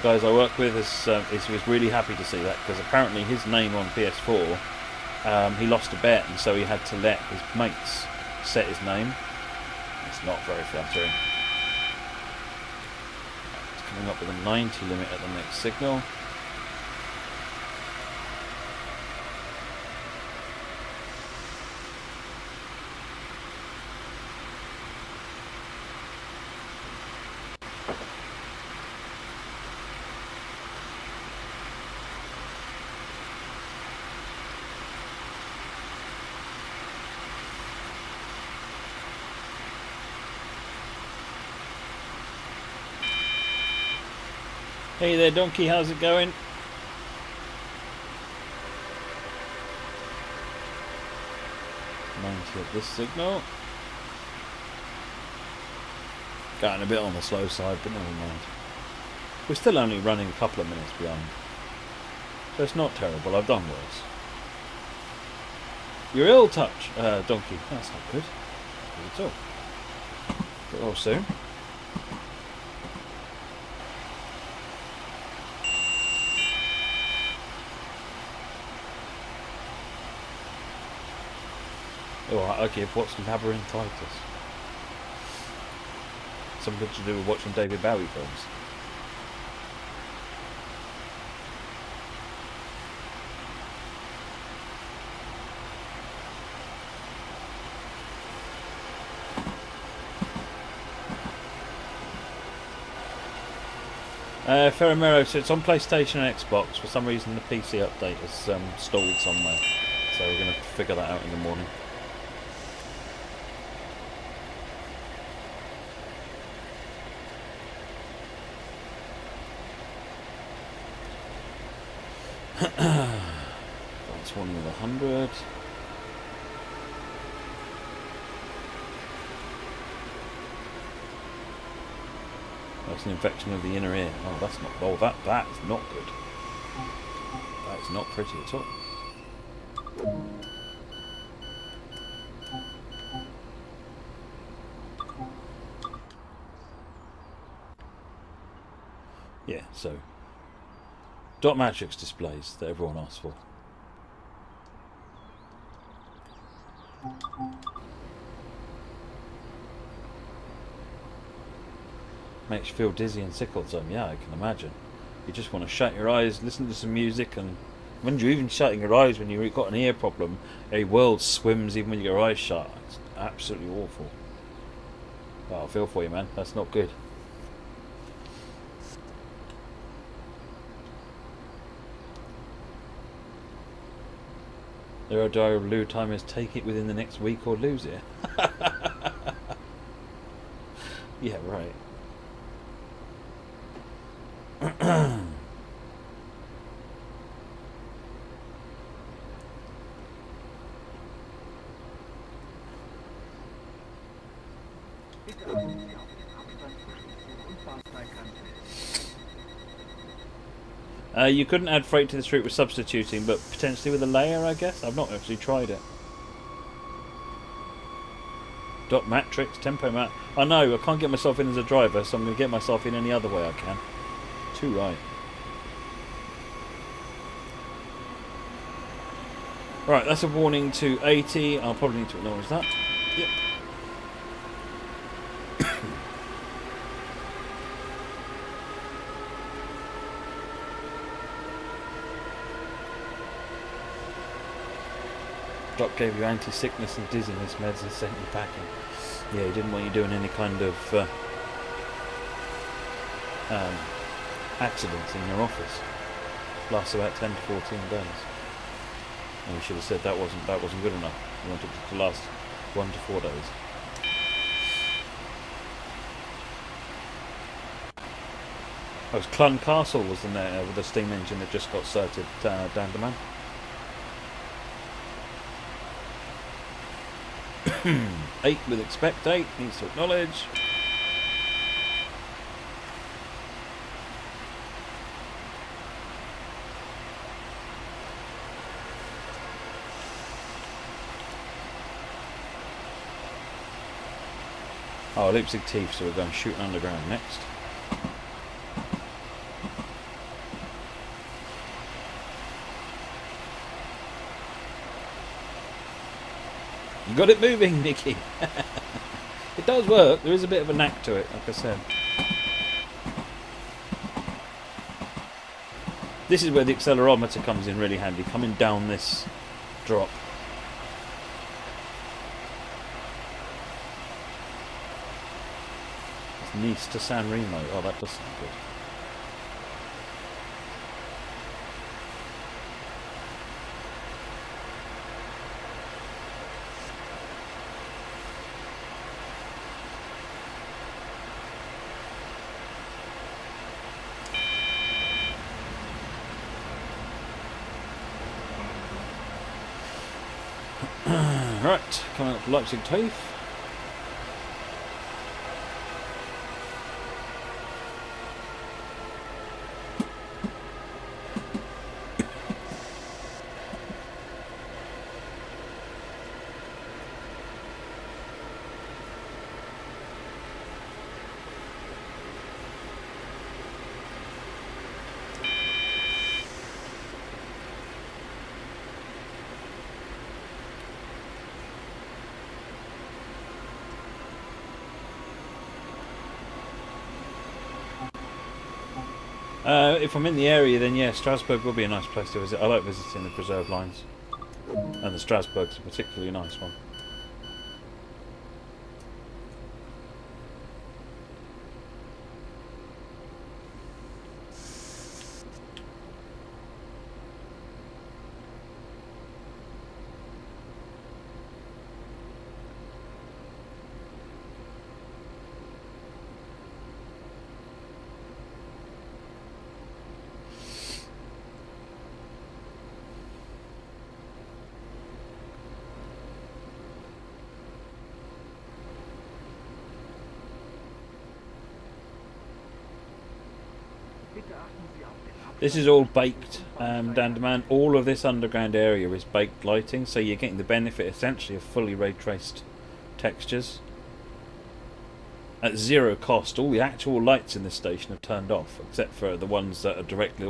guys I work with was really happy to see that, because apparently his name on PS4, he lost a bet, and so he had to let his mates set his name. It's not very flattering. It's coming up with a 90 limit at the next signal. Hey there, Donkey, how's it going? At this signal. Going a bit on the slow side, but never mind. We're still only running a couple of minutes behind. So it's not terrible, I've done worse. You're ill touch, Donkey. That's not good. Not good at all. Get well soon. Oh, okay, what's labyrinthitis? Something to do with watching David Bowie films. Ferramero, so it's on PlayStation and Xbox. For some reason the PC update has stalled somewhere. So we're going to figure that out in the morning. That's one with 100. That's an infection of the inner ear. Oh, that's not. Oh, that's not good. not pretty at all. Yeah, so dot matrix displays that everyone asks for. Makes you feel dizzy and sick all the time. Yeah, I can imagine. You just want to shut your eyes, listen to some music, and when you're even shutting your eyes when you've got an ear problem, a world swims even with your eyes shut. It's absolutely awful. Oh, I feel for you, man. That's not good. Their diary of loo time is take it within the next week or lose it. Yeah, right. You couldn't add freight to this route with substituting, but potentially with a layer, I guess? I've not actually tried it. Dot matrix, tempo mat. I know, I can't get myself in as a driver, so I'm going to get myself in any other way I can. Too right. Right, that's a warning to 80. I'll probably need to acknowledge that. Yep. Doc gave you anti-sickness and dizziness meds and sent you packing. Yeah, he didn't want you doing any kind of accidents in your office. Lasts about 10 to 14 days. And he should have said that wasn't good enough. He wanted it to last 1 to 4 days. That was Clun Castle was in there with a steam engine that just got certed down to man. 8 with expect 8, needs to acknowledge. Oh, Leipzig Teeth, so we're going shooting underground next. You got it moving, Nicky. It does work. There is a bit of a knack to it, like I said. This is where the accelerometer comes in really handy, coming down this drop. It's Nice to San Remo. Oh, that does sound good. Right, coming up to Leipzig Teeth. If I'm in the area, then yeah, Strasbourg will be a nice place to visit. I like visiting the preserved lines, and the Strasbourg's a particularly nice one. This is all baked, Dan Demand. All of this underground area is baked lighting, so you're getting the benefit essentially of fully ray traced textures. At zero cost, all the actual lights in this station are turned off, except for the ones that are directly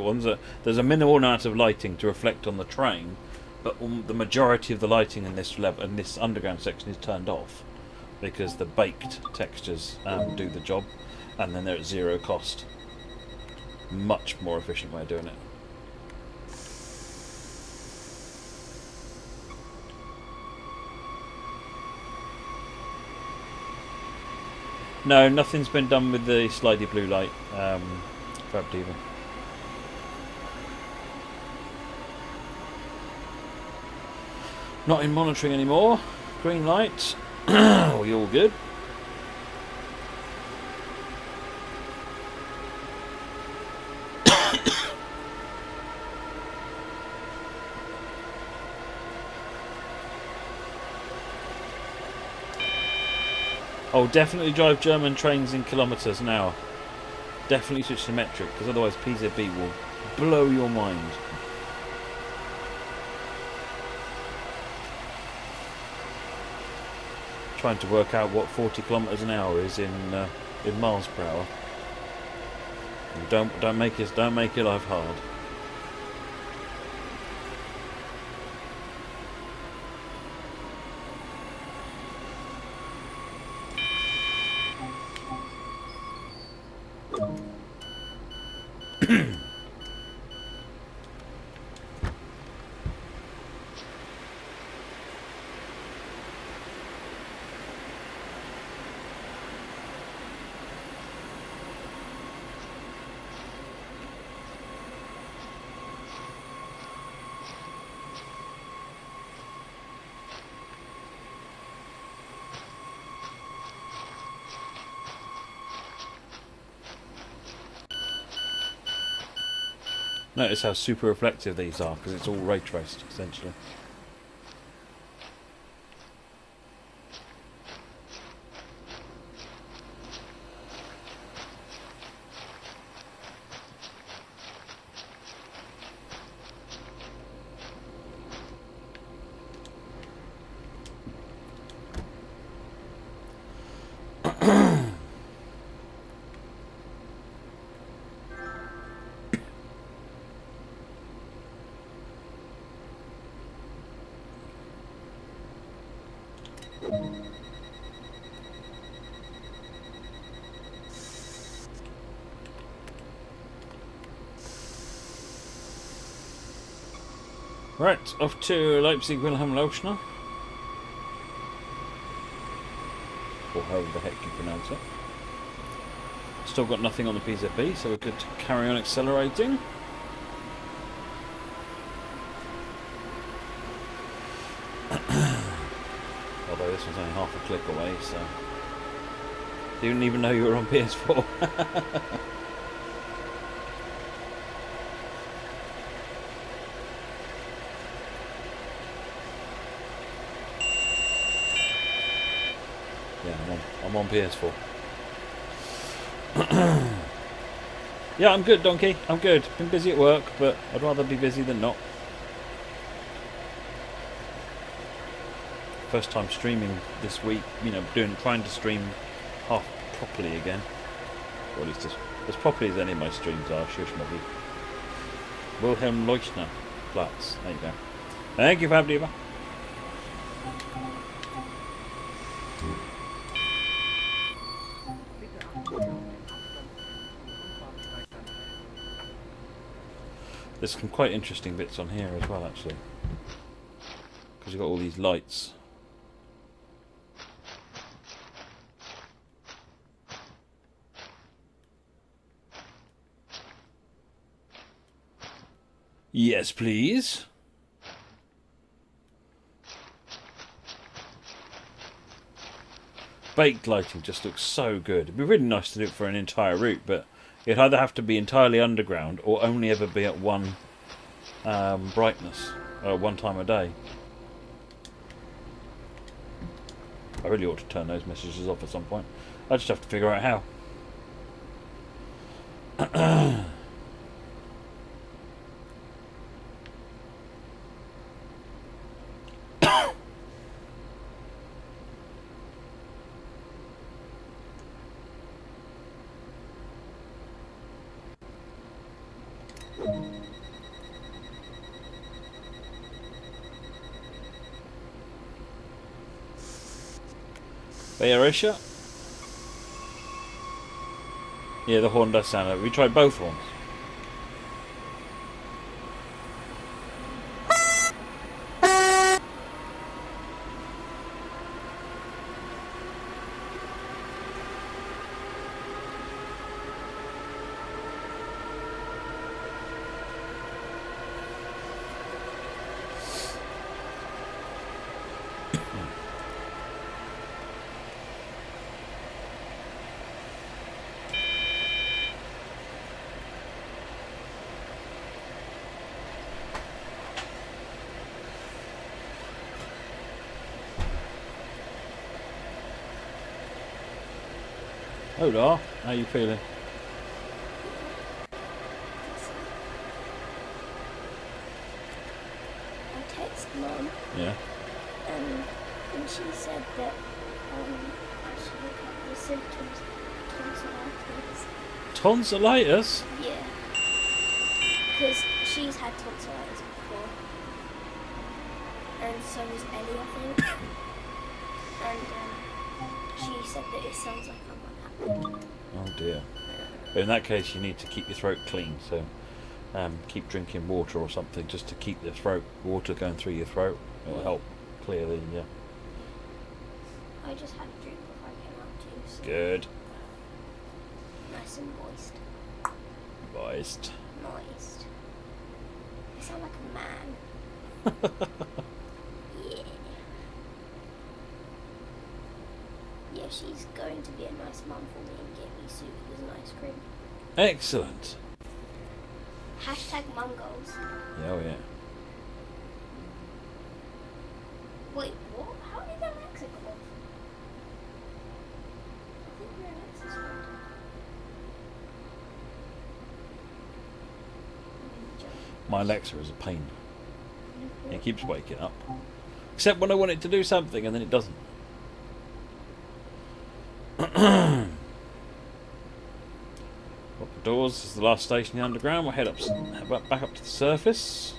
there's a minimal amount of lighting to reflect on the train, but the majority of the lighting in this underground section is turned off because the baked textures do the job, and then they're at zero cost. Much more efficient way of doing it. No, nothing's been done with the slidey blue light for Abdiva. Not in monitoring anymore. Green light. Oh, you're all good. Oh, definitely drive German trains in kilometres an hour. Definitely switch to metric, because otherwise PZB will blow your mind. Trying to work out what 40 kilometres an hour is in miles per hour. Don't make your life hard. Notice how super reflective these are, because it's all ray traced, essentially. Right, off to Leipzig Wilhelm Leuschner. Or however the heck you pronounce it. Still got nothing on the PZB, so we're good to carry on accelerating. Although this was only half a click away, so... Didn't even know you were on PS4. Yeah, I'm on PS4. Yeah, I'm good, Donkey. I'm good. Been busy at work, but I'd rather be busy than not. First time streaming this week. You know, trying to stream half properly again, or at least as properly as any of my streams are. Shush, Moggy. Wilhelm Leuschner Platz. There you go. Thank you, Fab Diva. There's some quite interesting bits on here as well, actually, because you've got all these lights. Yes, please. Baked lighting just looks so good. It'd be really nice to do it for an entire route, but it'd either have to be entirely underground or only ever be at one brightness, one time a day. I really ought to turn those messages off at some point. I just have to figure out how. Bayerisha? Yeah, the horn does sound like. We tried both horns. Hola, how you feeling? I texted Mum. Yeah. And she said that I should look up the symptoms of tonsillitis. Tonsillitis? Yeah. Because she's had tonsillitis before. And so has Ellie, I think. And she said that it sounds like I'm unhappy. Oh dear. But in that case, you need to keep your throat clean. So keep drinking water or something just to keep the water going through your throat. It will help clear the. I just had a drink before I came out too. So Good. nice and moist. Moist. Moist. I sound like a man. Yeah. Yeah, she's going to be a nice mum for me and get me soup with an ice cream. Excellent. Hashtag mum goals. Yeah, oh yeah. Wait, what? How did Alexa go off? I think we're Alexa's phone. My Alexa is a pain. It keeps waking up. Except when I want it to do something and then it doesn't. Up the doors. This is the last station in the underground. We'll head up, back up to the surface.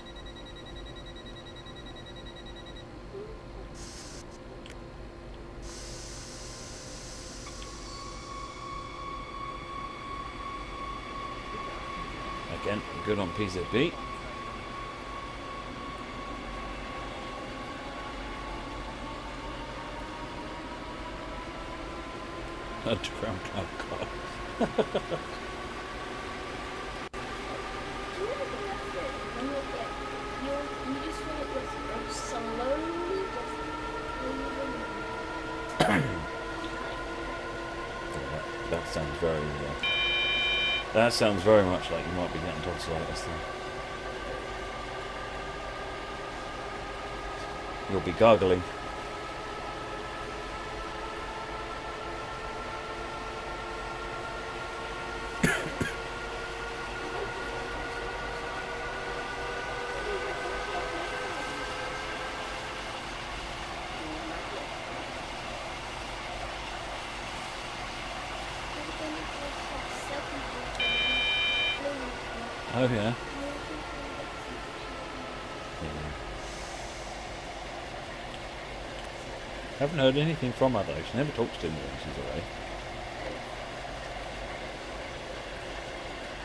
Again, good on PZB. Underground cloud car. Do you ever do that thing when you just feel it just slowly That sounds very. That sounds very much like you might be getting tonsillitis then. You'll be gargling. Oh yeah. Haven't heard anything from her though. She never talks to me when she's away.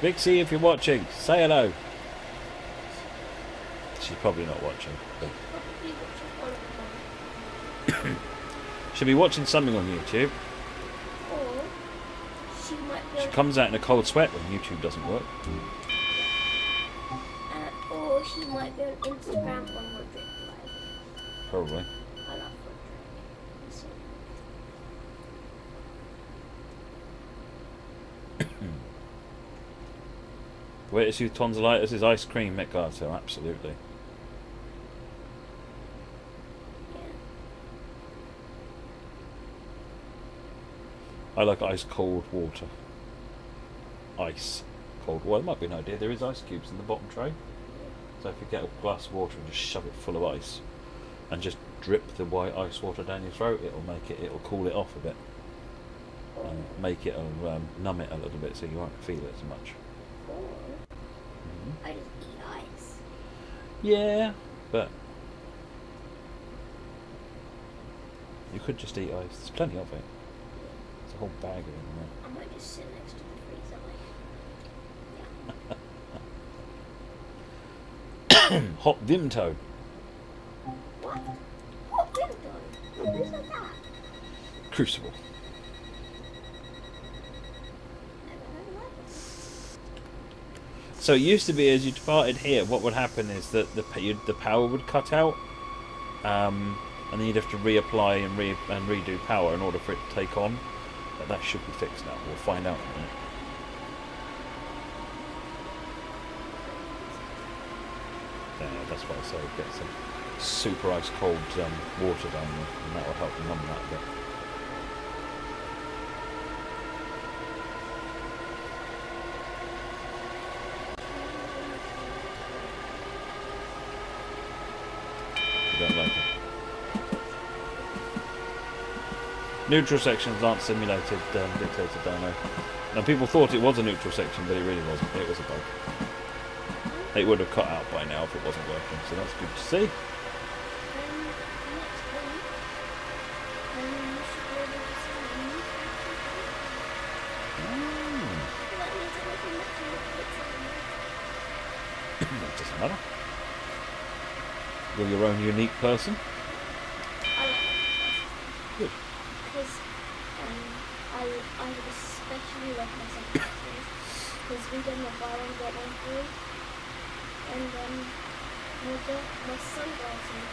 Vixie, if you're watching, say hello. She's probably not watching. But she'll be watching something on YouTube. Or she might be She comes out in a cold sweat when YouTube doesn't work. or she might be on Instagram on Roderick Live. Probably. I love Roderick. So. The way to soothe tonsillitis is ice cream, Metcard, so absolutely. Yeah. I like ice cold water. Ice cold water. It might be an idea. There is ice cubes in the bottom tray. So if you get a glass of water and just shove it full of ice and just drip the white ice water down your throat, it'll cool it off a bit. And make it numb it a little bit so you won't feel it as much. Or Mm-hmm. I just eat ice. Yeah, but you could just eat ice. There's plenty of it. There's a whole bag of it in there. I might just sit next to the freezer. Like, yeah. Hot Vimto. What? What window? Who's that? Crucible. Never heard of that. So it used to be, as you departed here, what would happen is that the power would cut out, and then you'd have to reapply and redo power in order for it to take on. But that should be fixed now. We'll find out in a minute. There, that's why I say get some super ice cold water down there, and that will help numb that a bit. Don't like it. Neutral sections aren't simulated, dictated down there. Now people thought it was a neutral section, but it really wasn't. It was a bug. It would have cut out by now if it wasn't working, so that's good to see. That doesn't matter. You're your own unique person. I like that. Good. Because I would especially love my sunglasses. Because we did my buy one get one free. And my sunglasses,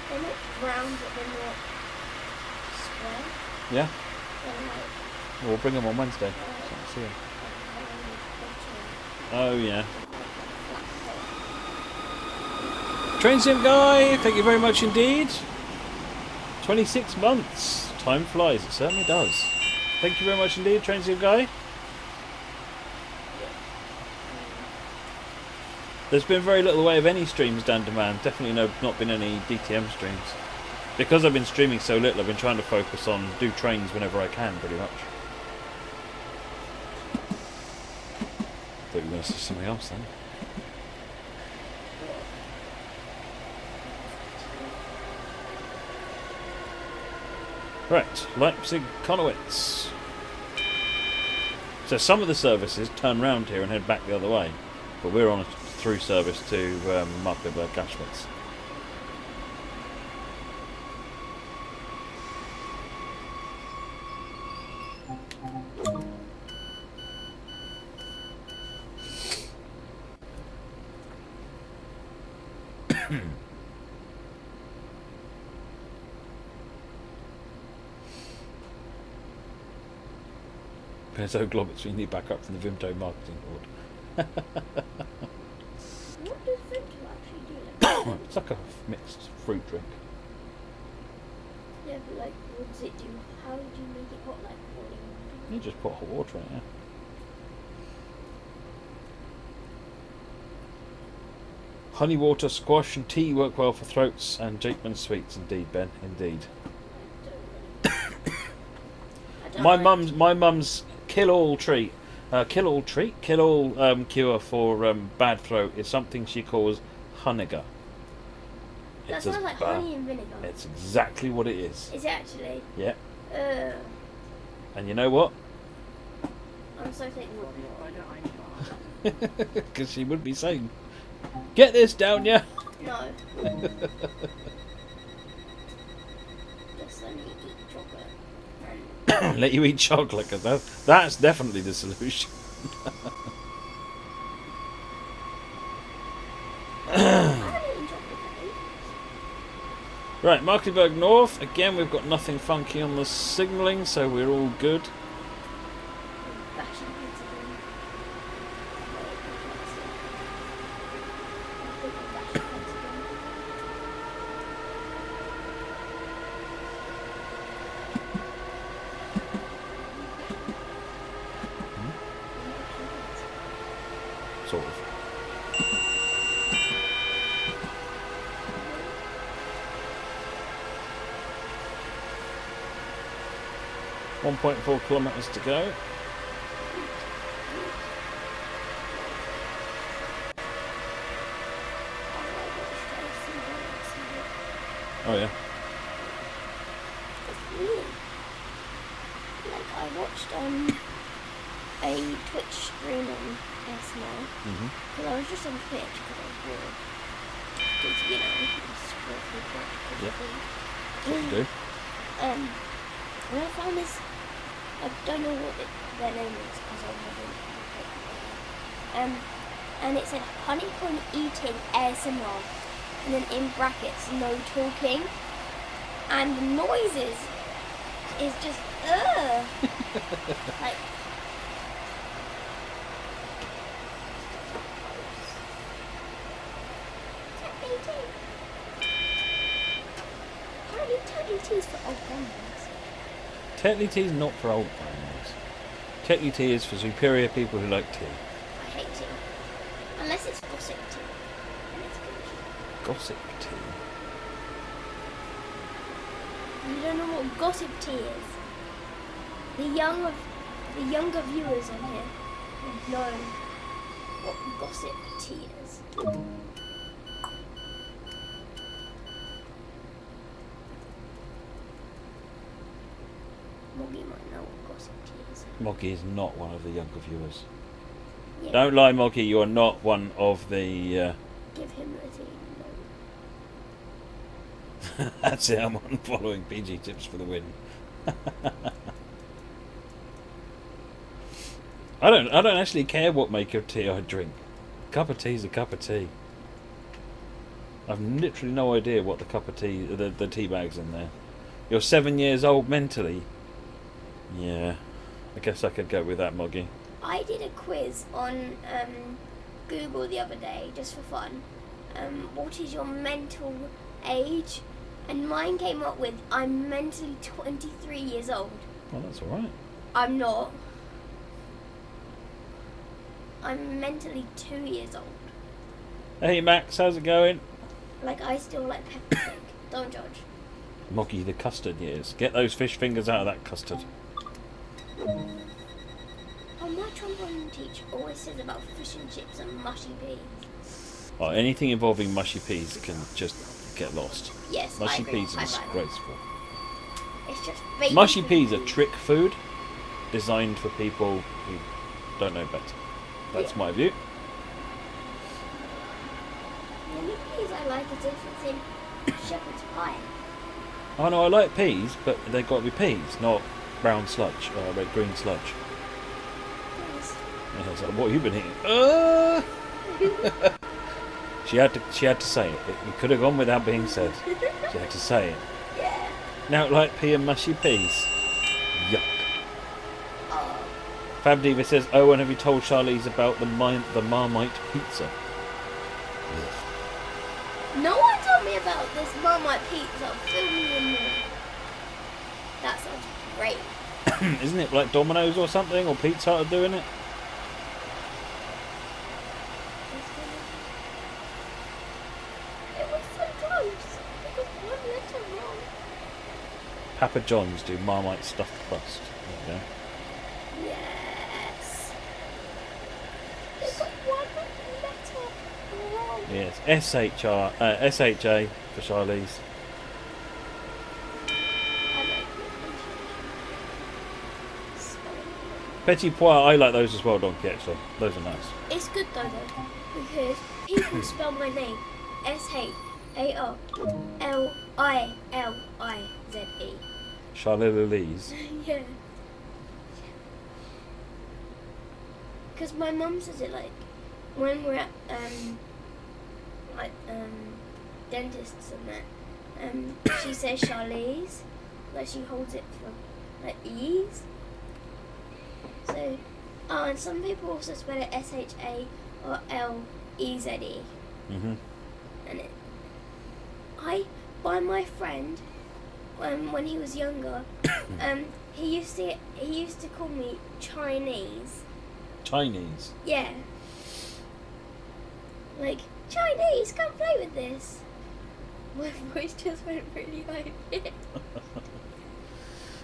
they're not round but they're not square. Yeah. They're like, Well, we'll bring them on Wednesday. So I'll see you. Oh yeah. Train Sim Guy, thank you very much indeed. 26 months. Time flies, it certainly does. Thank you very much indeed, Train Sim Guy. There's been very little way of any streams down demand. Definitely not been any DTM streams. Because I've been streaming so little, I've been trying to focus on do trains whenever I can, pretty much. Thought you were going to say something else then. Right, Leipzig Konowitz. So some of the services turn round here and head back the other way, but we're on a through service to Markkleeberg Gaschwitz. So Globbits, we need back up from the Vimto marketing board. what does Vimto actually do? It's like a mixed fruit drink. Yeah, but like, what does it do? How do you make it hot, like boiling water? You just put hot water in it, yeah. Honey water, squash and tea work well for throats and Jakeman sweets, indeed, Ben, indeed. My mum's kill all cure for bad throat is something she calls Honegar. That sounds like honey and vinegar. It's exactly what it is. Is it actually? Yeah. And you know what? I'm so thankful. Because she would be saying, "Get this down, ya." No. Just let me eat chocolate. Let you eat chocolate, because that's definitely the solution. Right, Markkleeberg North. Again, we've got nothing funky on the signalling, so we're all good. Sort of. 1.4 kilometres to go. Oh yeah. It's weird. Like I watched a Twitch stream on ASMR because I was just on Twitch because I was bored. Because you know, I scroll through Twitch. Yep. That's what you do. And I found this. I don't know what their name is because I haven't. And it said honeycomb eating ASMR, and then in brackets no talking, and the noises is just like. Apparently Teddy T's for old grandmas. Tetley tea is not for old grandmas. Tetley tea is for superior people who like tea. I hate tea. Unless it's gossip tea. And it's good. Gossip tea? You don't know what gossip tea is? The younger viewers on here know what gossip tea is. Moggy might know what gossip tea is. Moggy is not one of the younger viewers. Yeah. Don't lie, Moggy, you are not one of the... Give him the tea. No. That's it, I'm on following PG tips for the win. I don't actually care what make of tea I drink. A cup of tea is a cup of tea. I've literally no idea what the cup of tea, the tea bag's in there. You're 7 years old mentally. Yeah, I guess I could go with that, Moggy. I did a quiz on Google the other day, just for fun. What is your mental age? And mine came up with, I'm mentally 23 years old. Well, that's alright. I'm not. I'm mentally 2 years old. Hey Max, how's it going? Like, I still like pepper cake. Don't judge. Moggy, the custard years. Get those fish fingers out of that custard. Oh, my trombone teacher always says about fish and chips and mushy peas. Oh, anything involving mushy peas can just get lost. Yes, Mushy I agree. peas are disgraceful. It's just bacon. Mushy peas are trick food designed for people who don't know better. That's my view. The only peas I like is if it's in shepherd's pie. Oh no, I like peas, but they've got to be peas, not brown sludge or red green sludge. Yes. And I was like, what have you been eating? She had to say it. You could have gone without being said. She had to say it. Yeah. Now like pea and mushy peas. Yuck. Oh. Fab Diva says, oh, and have you told Charlize about the Marmite pizza? Ugh. No one told me about this Marmite pizza. Fill me in more. That sounds great. Isn't it like Domino's or something, or Pizza Hut are doing it? It was so close. It was one letter wrong. Papa John's do Marmite stuffed crust. There you go. Yes. It was one letter wrong. Yes, S-H-A for Charlize. I like the Petit pois, I like those as well, Donkey, actually. Those are nice. It's good though, because people spell my name S-H-A-R-L-I-L-I-Z-E. Charlize. Yeah. Because my mum says it like when we're at dentists and that, she says Charlize, like she holds it for like ease. So, and some people also spell it S-H-A or L-E-Z-E. Mm-hmm. And by my friend, when he was younger, he used to call me Chinese. Chinese. Yeah. Like, Chinese, come play with this. My voice just went really high.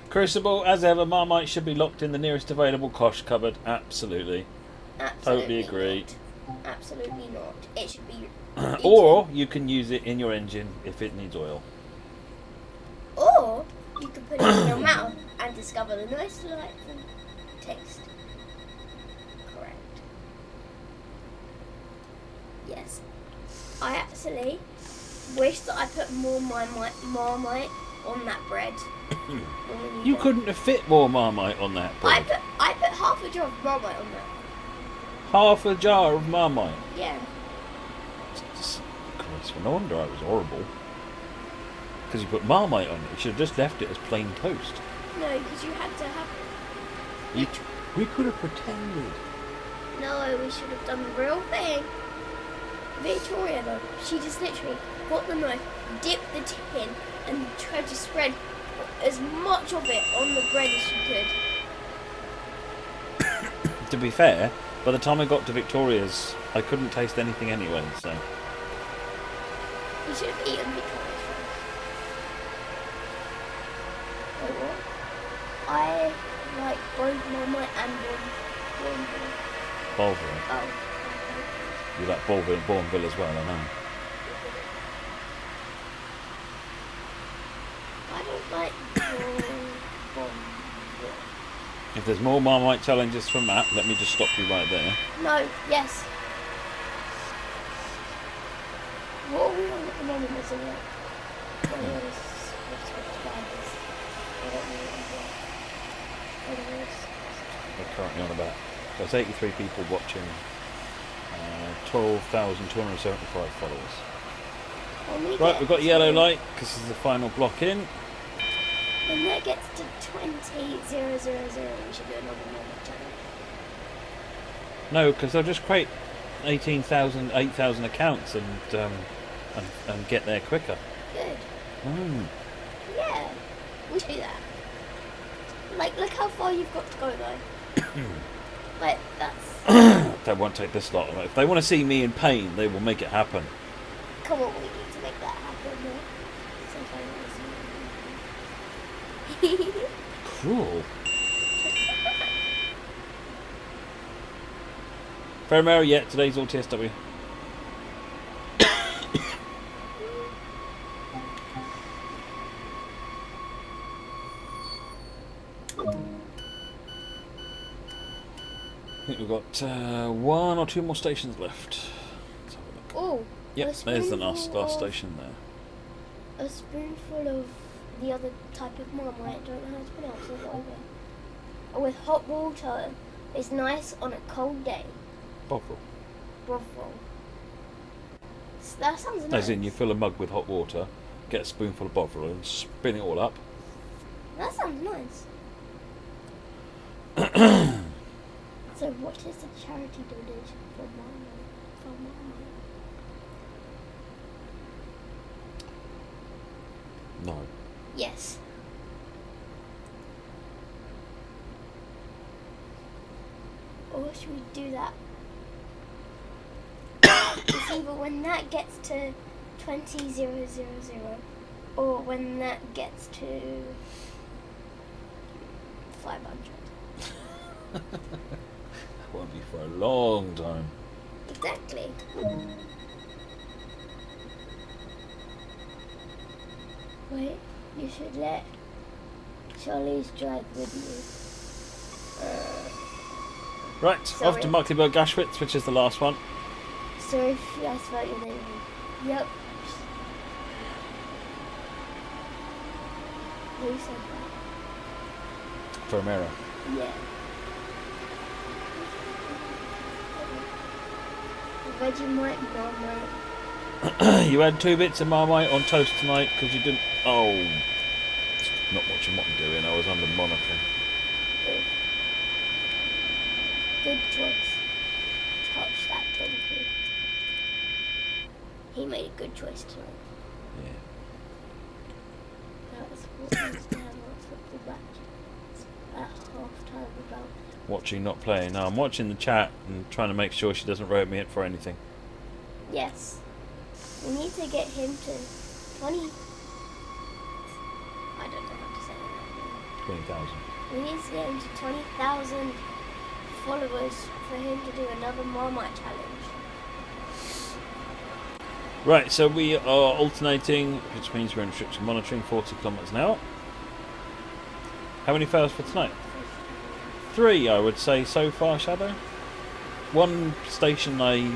Crucible, as ever, Marmite should be locked in the nearest available kosh cupboard. Absolutely. Totally agree. Not. Absolutely not. It should be. Or you can use it in your engine if it needs oil. put it in your mouth and discover the nice, delightful taste. Correct. Yes. I actually wish that I put more Marmite on that bread. You couldn't have fit more Marmite on that bread. I put half a jar of Marmite on that. Half a jar of Marmite. Yeah. Christ, no wonder I was horrible. Because you put Marmite on it. You should have just left it as plain toast. No, because you had to have... We could have pretended. No, we should have done the real thing. Victoria, though, she just literally got the knife, dipped the tin, and tried to spread as much of it on the bread as she could. To be fair, by the time I got to Victoria's, I couldn't taste anything anyway, so... You should have eaten Victoria's first. Wait, what? I like both Marmite and Bourneville. Bourneville. Oh. You like Bourneville as well, I know. I don't like Bourneville. If there's more Marmite challenges from Matt, let me just stop you right there. No, yes. What are we on at the moment, isn't it? We're currently on about... There's 83 people watching, 12,275 followers. Right, we've got yellow light, because this is the final block in. When that gets to 20,000, we should do another normal challenge. No, because they'll just create 8,000 accounts and get there quicker. Good. Mm. Yeah, we should do that. Like, look how far you've got to go, though. Like, that's... They won't take this lot. If they want to see me in pain, they will make it happen. Come on, we need to make that happen, though. Cruel. Fair Mary, yeah, today's all TSW. I think we've got 1 or 2 more stations left. Let's have a look. Oh, yep, there's the last station there. A spoonful of the other type of Marmite, don't know how to pronounce it, whatever. With hot water is nice on a cold day. Bovril. Bovril. That sounds nice. As in, you fill a mug with hot water, get a spoonful of Bovril and spin it all up. That sounds nice. So what is the charity donation for Marmite? No. Yes. Or should we do that? It's either when that gets to 20,000 or when that gets to 500. That won't be for a long time. Exactly. Wait, you should let Charlie's drive with you. Right, sorry. off to Markkleeberg Gaschwitz, which is the last one. Sorry if I spelled your name. Yep. Who said that? For Amira. Yeah. Vegemite, Marmite. You had 2 bits of Marmite on toast tonight because you didn't... Oh. Not watching what I'm doing, I was under monitoring. Good choice. Touch that donkey. He made a good choice tonight. Yeah. That's what needs to have our football match at half time about. Watching, not playing. No, I'm watching the chat and trying to make sure she doesn't rope me in for anything. Yes. We need to get him to 20... I don't know how to say that. 20,000. We need to get him to 20,000 followers for him to do another Marmite challenge. Right, so we are alternating, which means we're in restricted monitoring, 40 kilometres an hour. How many fails for tonight? 3, I would say, so far, Shadow. One station I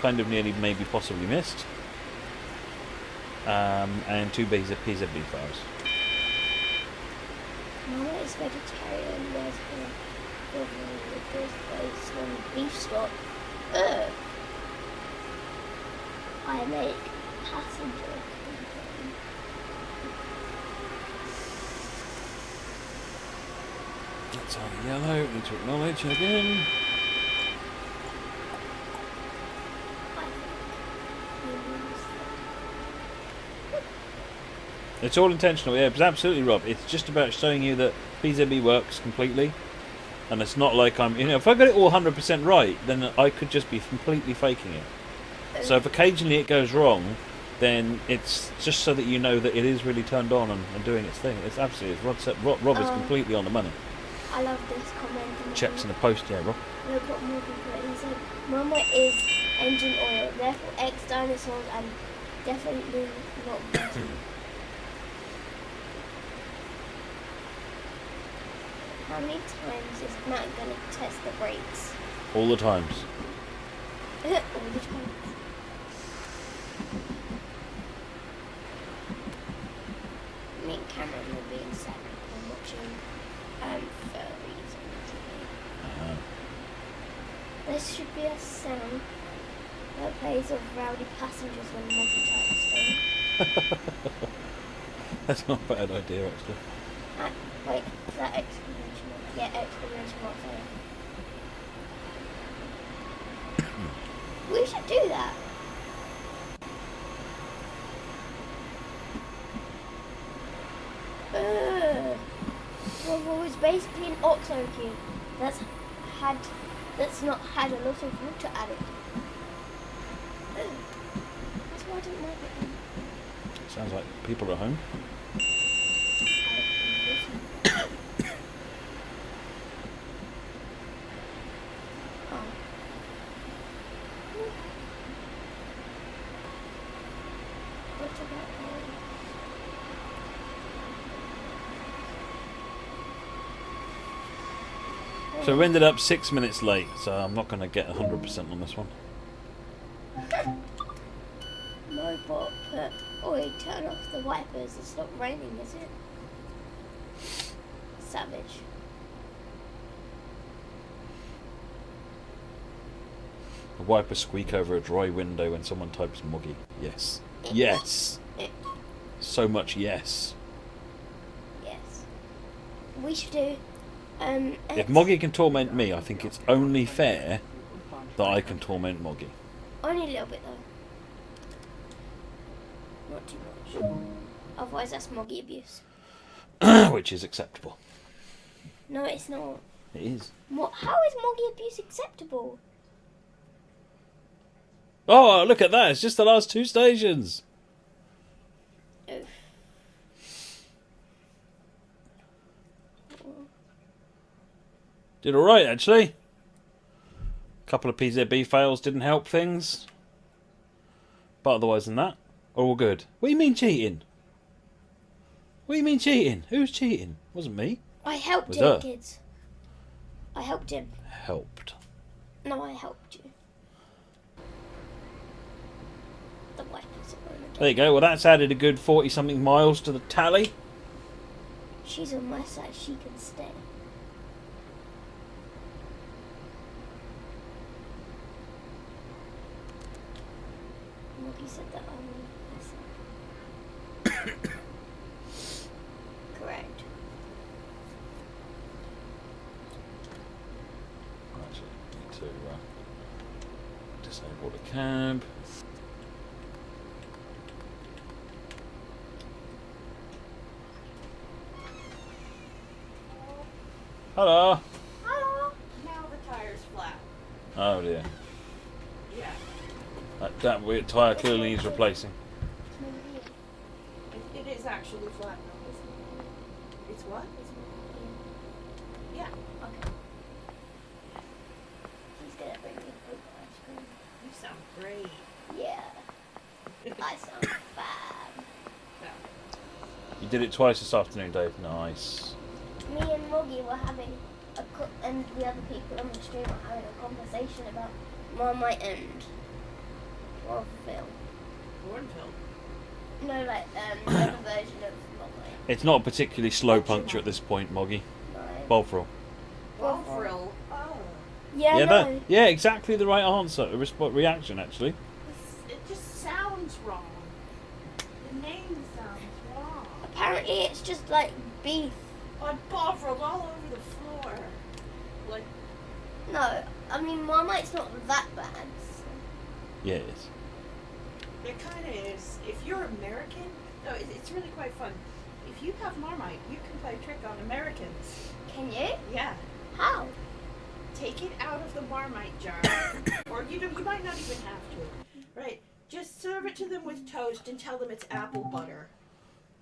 kind of nearly maybe possibly missed. And 2 PZB fails. Mama is vegetarian. There's based on beef stock. Ugh. I make passenger. That's our yellow. Need to acknowledge again. It's all intentional, yeah, it's absolutely, Rob. It's just about showing you that PZB works completely. And it's not like I'm, if I got it all 100% right, then I could just be completely faking it. So if occasionally it goes wrong, then it's just so that you know that it is really turned on and doing its thing. It's absolutely, as Rob is completely on the money. I love this comment. From Checks in the post, yeah, Rob. Look what more people he said. Mama is engine oil, therefore ex-dinosaurs and definitely not vegan. How many times is Matt going to test the brakes? All the times. All the times. Me and Cameron will be in second and watching furries on TV. This should be a sound that plays of rowdy passengers when Moggy types down. That's not a bad idea, actually. Wait, is that exclamation mark? Yeah, exclamation mark, sorry. We should do that. Well, it's basically an OXO cube that's not had a lot of water added. That's why I don't like it. Sounds like people are home. So we ended up 6 minutes late, so I'm not going to get 100% on this one. No, but oi, turn off the wipers. It's not raining, is it? Savage. A wiper squeak over a dry window when someone types Moggy. Yes. Yes! So much yes. Yes. We should do... if Moggy can torment me, I think it's only fair that I can torment Moggy. Only a little bit, though. Not too much. Otherwise, that's Moggy abuse. Which is acceptable. No, it's not. It is. How is Moggy abuse acceptable? Oh, look at that. It's just the last 2 stations. Oof. Did alright, actually. A couple of PZB fails didn't help things. But otherwise than that, all good. What do you mean cheating? What do you mean cheating? Who's cheating? Wasn't me. I helped him, kids. I helped him. Helped. No, I helped you. The wipers are on again. There you go. Well, that's added a good 40-something miles to the tally. She's on my side. She can stay. Moggy said that I'm on my side. Correct. Actually, need to disable the cab. Hello. Hello. Now the tire's flat. Oh dear. Yeah. That weird tyre clearly needs replacing. It is actually flat now. It's what? Yeah. Okay. He's gonna bring me food ice cream. You sound great. Yeah. I sound fab. You did it twice this afternoon, Dave. Nice. me and Moggy were having and the other people on the stream were having a conversation about Marmite and Warville. Warrenville. No, like another version of Marmite. It's not a particularly slow puncture at this point, Moggy. No. Bovril. Bovril. Oh. Yeah, Yeah, no. yeah, exactly the right answer. A reaction, actually. It just sounds wrong. The name sounds wrong. Apparently it's just like beef. On Bovril all over the floor. Like, No, I mean Marmite's not that bad. So. Yeah, it is. it kind of is. If you're American, no, it's really quite fun. If you have Marmite, you can play a trick on Americans. Can you? Yeah. How? Take it out of the Marmite jar, or you might not even have to. Right? Just serve it to them with toast and tell them it's apple butter.